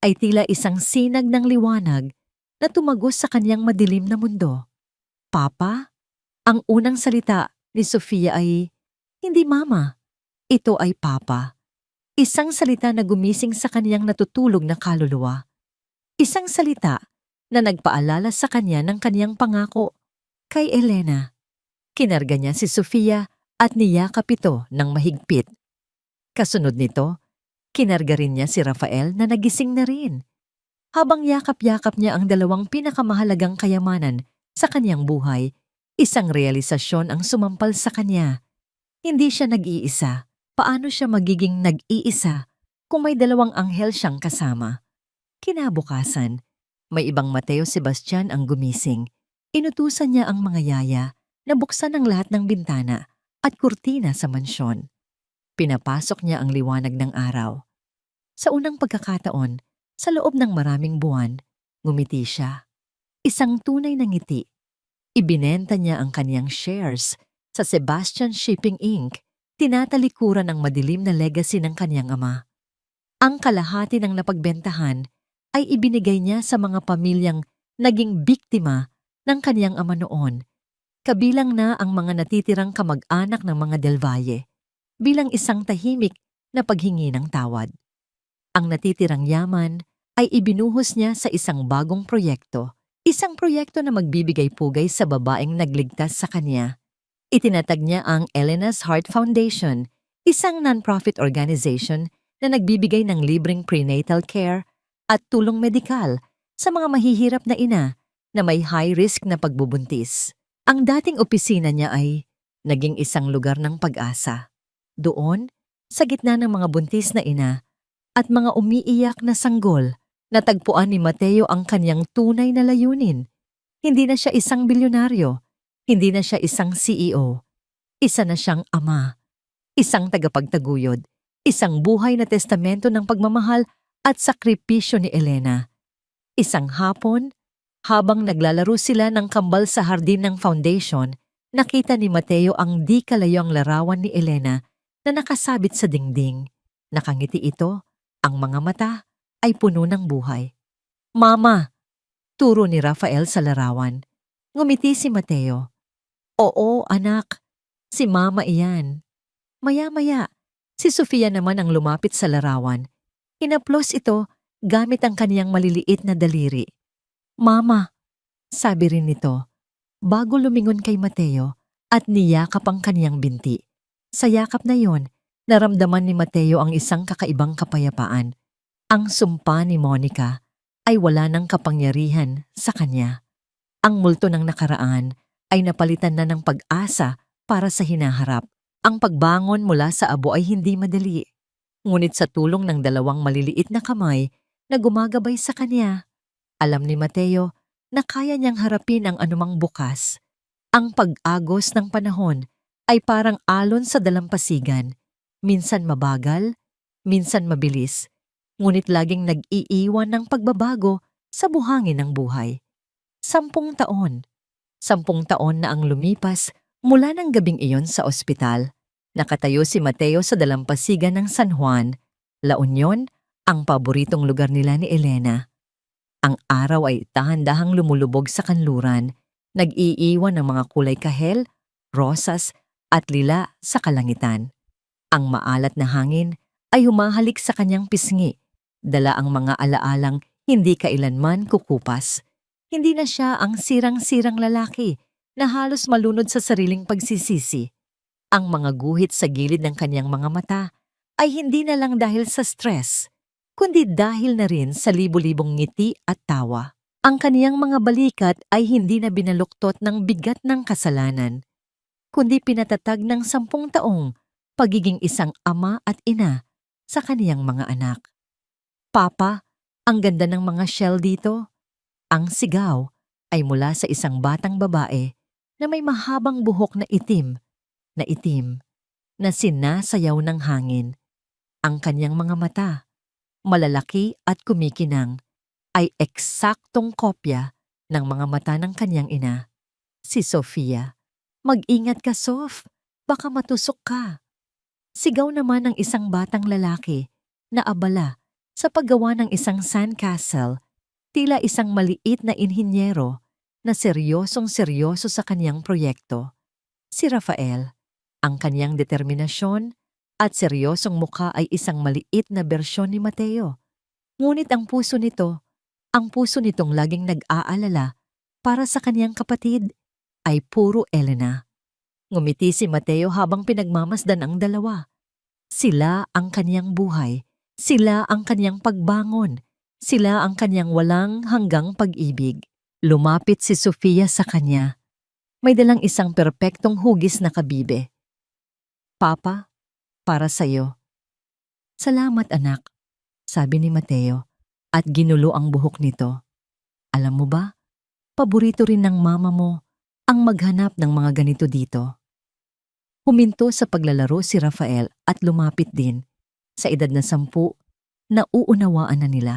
Speaker 1: ay tila isang sinag ng liwanag na tumagos sa kanyang madilim na mundo. Papa? Ang unang salita ni Sofia ay, hindi mama. Ito ay Papa. Isang salita na gumising sa kaniyang natutulog na kaluluwa. Isang salita na nagpaalala sa kanya ng kaniyang pangako. Kay Elena, kinarga niya si Sofia at niyakap ito ng mahigpit. Kasunod nito, kinarga rin niya si Rafael na nagising na rin. Habang yakap-yakap niya ang dalawang pinakamahalagang kayamanan sa kaniyang buhay, isang realisasyon ang sumampal sa kanya. Hindi siya nag-iisa. Paano siya magiging nag-iisa kung may dalawang anghel siyang kasama? Kinabukasan, may ibang Mateo Sebastian ang gumising. Inutusan niya ang mga yaya na buksan ang lahat ng bintana at kurtina sa mansyon. Pinapasok niya ang liwanag ng araw. Sa unang pagkakataon, sa loob ng maraming buwan, ngumiti siya. Isang tunay na ngiti. Ibinenta niya ang kaniyang shares sa Sebastian Shipping Inc., tinatalikuran ang madilim na legacy ng kaniyang ama. Ang kalahati ng napagbentahan ay ibinigay niya sa mga pamilyang naging biktima ng kaniyang ama noon, kabilang na ang mga natitirang kamag-anak ng mga Del Valle, bilang isang tahimik na paghingi ng tawad. Ang natitirang yaman ay ibinuhos niya sa isang bagong proyekto, isang proyekto na magbibigay pugay sa babaeng nagligtas sa kanya. Itinatag niya ang Elena's Heart Foundation, isang non-profit organization na nagbibigay ng libreng prenatal care at tulong medikal sa mga mahihirap na ina na may high risk na pagbubuntis. Ang dating opisina niya ay naging isang lugar ng pag-asa. Doon, sa gitna ng mga buntis na ina at mga umiiyak na sanggol, natagpuan ni Mateo ang kanyang tunay na layunin. Hindi na siya isang bilyonaryo. Hindi na siya isang CEO. Isa na siyang ama. Isang tagapagtaguyod. Isang buhay na testamento ng pagmamahal at sakripisyo ni Elena. Isang hapon, habang naglalaro sila ng kambal sa hardin ng foundation, nakita ni Mateo ang di kalayong larawan ni Elena na nakasabit sa dingding. Nakangiti ito, ang mga mata ay puno ng buhay. "Mama!" turo ni Rafael sa larawan. Ngumiti si Mateo. "Oo, anak. Si Mama iyan." Maya-maya, si Sofia naman ang lumapit sa larawan. Inaplos ito gamit ang kaniyang maliliit na daliri. "Mama," sabi rin nito, bago lumingon kay Mateo at niyakap ang kaniyang binti. Sa yakap na yon, naramdaman ni Mateo ang isang kakaibang kapayapaan. Ang sumpa ni Monica ay wala ng kapangyarihan sa kanya. Ang multo ng nakaraan ay napalitan na ng pag-asa para sa hinaharap. Ang pagbangon mula sa abo ay hindi madali. Ngunit sa tulong ng dalawang maliliit na kamay na gumagabay sa kanya, alam ni Mateo na kaya niyang harapin ang anumang bukas. Ang pag-agos ng panahon ay parang alon sa dalampasigan. Minsan mabagal, minsan mabilis, ngunit laging nag-iiwan ng pagbabago sa buhangin ng buhay. 10 taon. 10 taon na ang lumipas mula ng gabing iyon sa ospital. Nakatayo si Mateo sa dalampasigan ng San Juan, La Union, ang paboritong lugar nila ni Elena. Ang araw ay dahan-dahang lumulubog sa kanluran, nag-iiwan ng mga kulay kahel, rosas at lila sa kalangitan. Ang maalat na hangin ay humahalik sa kanyang pisngi, dala ang mga alaalang hindi kailanman kukupas. Hindi na siya ang sirang-sirang lalaki na halos malunod sa sariling pagsisisi. Ang mga guhit sa gilid ng kanyang mga mata ay hindi na lang dahil sa stress, kundi dahil na rin sa libu-libong ngiti at tawa. Ang kaniyang mga balikat ay hindi na binaluktot ng bigat ng kasalanan, kundi pinatatag ng 10 taong pagiging isang ama at ina sa kaniyang mga anak. "Papa, ang ganda ng mga shell dito." Ang sigaw ay mula sa isang batang babae na may mahabang buhok na itim na sinasayaw ng hangin. Ang kanyang mga mata, malalaki at kumikinang, ay eksaktong kopya ng mga mata ng kanyang ina, si Sofia. "Mag-ingat ka, Sof. Baka matusok ka." Sigaw naman ng isang batang lalaki na abala sa paggawa ng isang sandcastle, tila isang maliit na inhinyero na seryosong-seryoso sa kanyang proyekto. Si Rafael, ang kanyang determinasyon at seryosong mukha ay isang maliit na bersyon ni Mateo. Ngunit ang puso nitong laging nag-aalala para sa kaniyang kapatid, ay puro Elena. Ngumiti si Mateo habang pinagmamasdan ang dalawa. Sila ang kaniyang buhay, sila ang kaniyang pagbangon, sila ang kaniyang walang hanggang pag-ibig. Lumapit si Sofia sa kanya. May dalang isang perpektong hugis na kabibe. Papa, para sa'yo. Salamat anak, sabi ni Mateo at ginulo ang buhok nito. Alam mo ba, paborito rin ng mama mo ang maghanap ng mga ganito dito. Huminto sa paglalaro si Rafael at lumapit din. Sa edad na 10, nauunawaan na nila.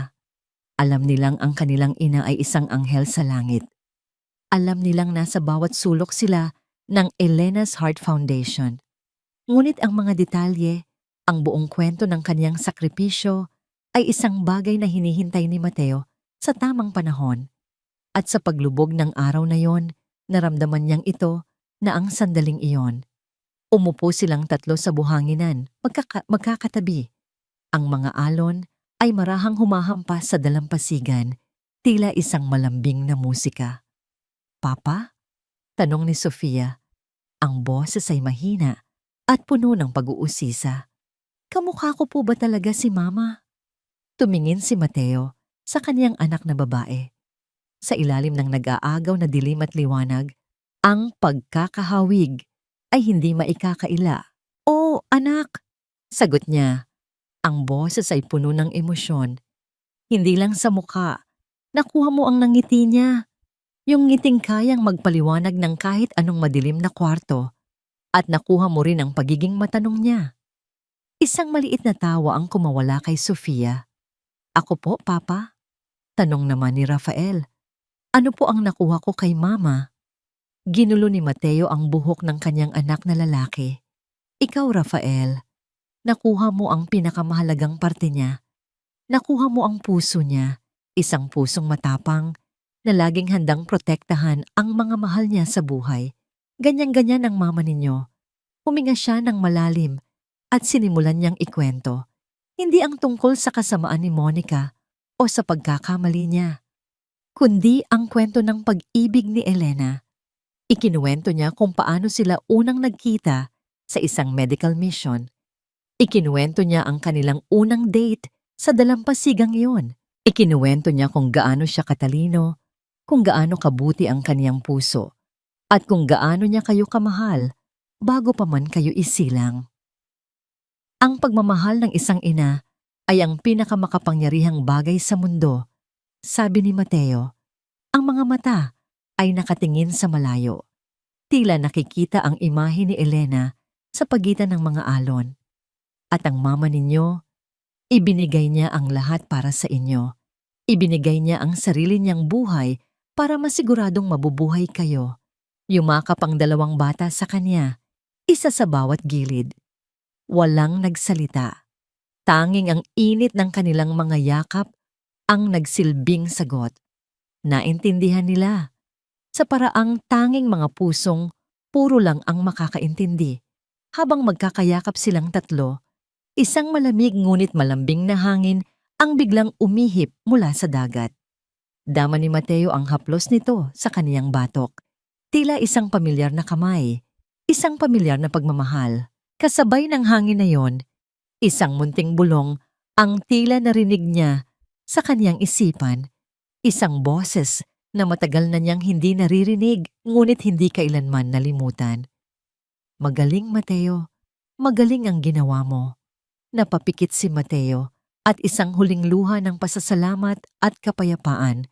Speaker 1: Alam nilang ang kanilang ina ay isang anghel sa langit. Alam nilang nasa bawat sulok sila ng Elena's Heart Foundation. Ngunit ang mga detalye, ang buong kwento ng kaniyang sakripisyo ay isang bagay na hinihintay ni Mateo sa tamang panahon. At sa paglubog ng araw na yon, naramdaman niyang ito na ang sandaling iyon. Umupo silang tatlo sa buhanginan, magkakatabi. Ang mga alon ay marahang humahampas sa dalampasigan, tila isang malambing na musika. Papa? Tanong ni Sofia. Ang boses ay mahina at puno ng pag-uusisa. Kamukha ko po ba talaga si Mama? Tumingin si Mateo sa kaniyang anak na babae. Sa ilalim ng nag-aagaw na dilim at liwanag, ang pagkakahawig ay hindi maikakaila. Oh, anak! Sagot niya. Ang boses ay puno ng emosyon. Hindi lang sa mukha. Nakuha mo ang nangiti niya. Yung ngiting kayang magpaliwanag ng kahit anong madilim na kwarto. At nakuha mo rin ang pagiging matanong niya. Isang maliit na tawa ang kumawala kay Sofia. Ako po, Papa? Tanong naman ni Rafael. Ano po ang nakuha ko kay Mama? Ginulo ni Mateo ang buhok ng kanyang anak na lalaki. Ikaw, Rafael, nakuha mo ang pinakamahalagang parte niya. Nakuha mo ang puso niya, isang pusong matapang na laging handang protektahan ang mga mahal niya sa buhay. Ganyan-ganyan ang mama ninyo. Huminga siya ng malalim at sinimulan niyang ikwento. Hindi ang tungkol sa kasamaan ni Monica o sa pagkakamali niya, kundi ang kwento ng pag-ibig ni Elena. Ikinuwento niya kung paano sila unang nagkita sa isang medical mission. Ikinuwento niya ang kanilang unang date sa dalampasigang iyon. Ikinuwento niya kung gaano siya katalino, kung gaano kabuti ang kaniyang puso, at kung gaano niya kayo kamahal bago pa man kayo isilang. Ang pagmamahal ng isang ina ay ang pinakamakapangyarihang bagay sa mundo, sabi ni Mateo. Ang mga mata ay nakatingin sa malayo. Tila nakikita ang imahe ni Elena sa pagitan ng mga alon. At ang mama ninyo, ibinigay niya ang lahat para sa inyo. Ibinigay niya ang sarili niyang buhay para masiguradong mabubuhay kayo. Yumakap ang dalawang bata sa kanya, isa sa bawat gilid. Walang nagsalita. Tanging ang init ng kanilang mga yakap ang nagsilbing sagot. Naintindihan nila. Sa paraang tanging mga pusong puro lang ang makakaintindi. Habang magkakayakap silang tatlo, isang malamig ngunit malambing na hangin ang biglang umihip mula sa dagat. Dama ni Mateo ang haplos nito sa kaniyang batok. Tila isang pamilyar na kamay, isang pamilyar na pagmamahal. Kasabay ng hangin na yon, isang munting bulong ang tila narinig niya sa kaniyang isipan, isang boses na matagal na niyang hindi naririnig ngunit hindi kailanman nalimutan. Magaling, Mateo. Magaling ang ginawa mo. Napapikit si Mateo at isang huling luha ng pasasalamat at kapayapaan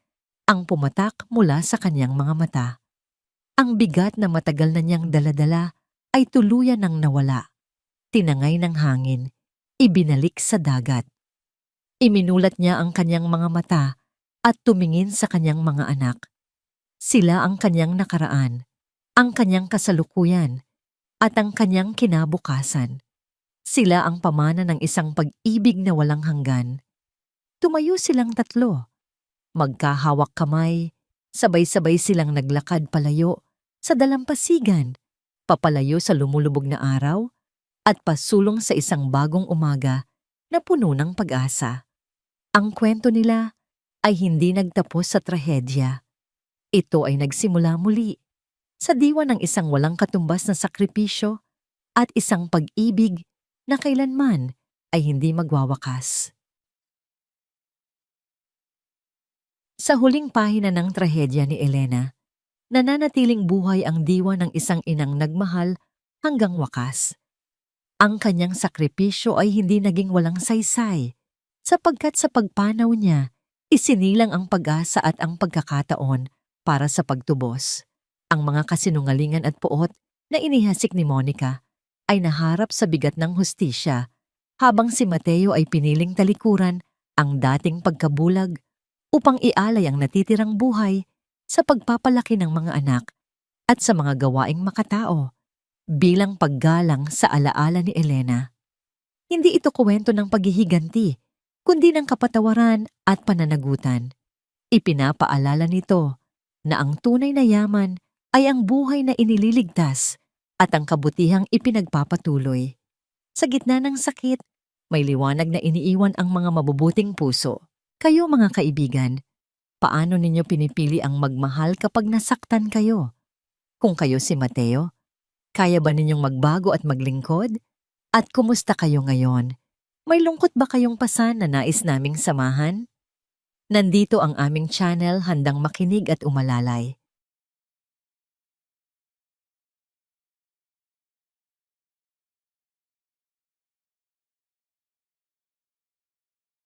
Speaker 1: ang pumatak mula sa kaniyang mga mata. Ang bigat na matagal na niyang daladala ay tuluyan ng nawala. Tinangay ng hangin, ibinalik sa dagat. Iminulat niya ang kaniyang mga mata at tumingin sa kanyang mga anak. Sila ang kanyang nakaraan, ang kanyang kasalukuyan, at ang kanyang kinabukasan. Sila ang pamana ng isang pag-ibig na walang hanggan. Tumayo silang tatlo. Magkahawak kamay, sabay-sabay silang naglakad palayo sa dalampasigan, papalayo sa lumulubog na araw, at pasulong sa isang bagong umaga na puno ng pag-asa. Ang kwento nila ay hindi nagtapos sa trahedya. Ito ay nagsimula muli sa diwa ng isang walang katumbas na sakripisyo at isang pag-ibig na kailanman ay hindi magwawakas. Sa huling pahina ng trahedya ni Elena, nananatiling buhay ang diwa ng isang inang nagmahal hanggang wakas. Ang kanyang sakripisyo ay hindi naging walang saysay, sapagkat sa pagpanaw niya, isinilang ang pag-asa at ang pagkakataon para sa pagtubos. Ang mga kasinungalingan at puot na inihasik ni Monica ay naharap sa bigat ng hustisya, habang si Mateo ay piniling talikuran ang dating pagkabulag upang ialay ang natitirang buhay sa pagpapalaki ng mga anak at sa mga gawaing makatao bilang paggalang sa alaala ni Elena. Hindi ito kuwento ng paghihiganti, kundi ng kapatawaran at pananagutan. Ipinapaalala nito na ang tunay na yaman ay ang buhay na inililigtas at ang kabutihang ipinagpapatuloy. Sa gitna ng sakit, may liwanag na iniiwan ang mga mabubuting puso. Kayo mga kaibigan, paano ninyo pinipili ang magmahal kapag nasaktan kayo? Kung kayo si Mateo, kaya ba ninyong magbago at maglingkod? At kumusta kayo ngayon? May lungkot ba kayong pasan na nais naming samahan? Nandito ang aming channel handang makinig at umalalay.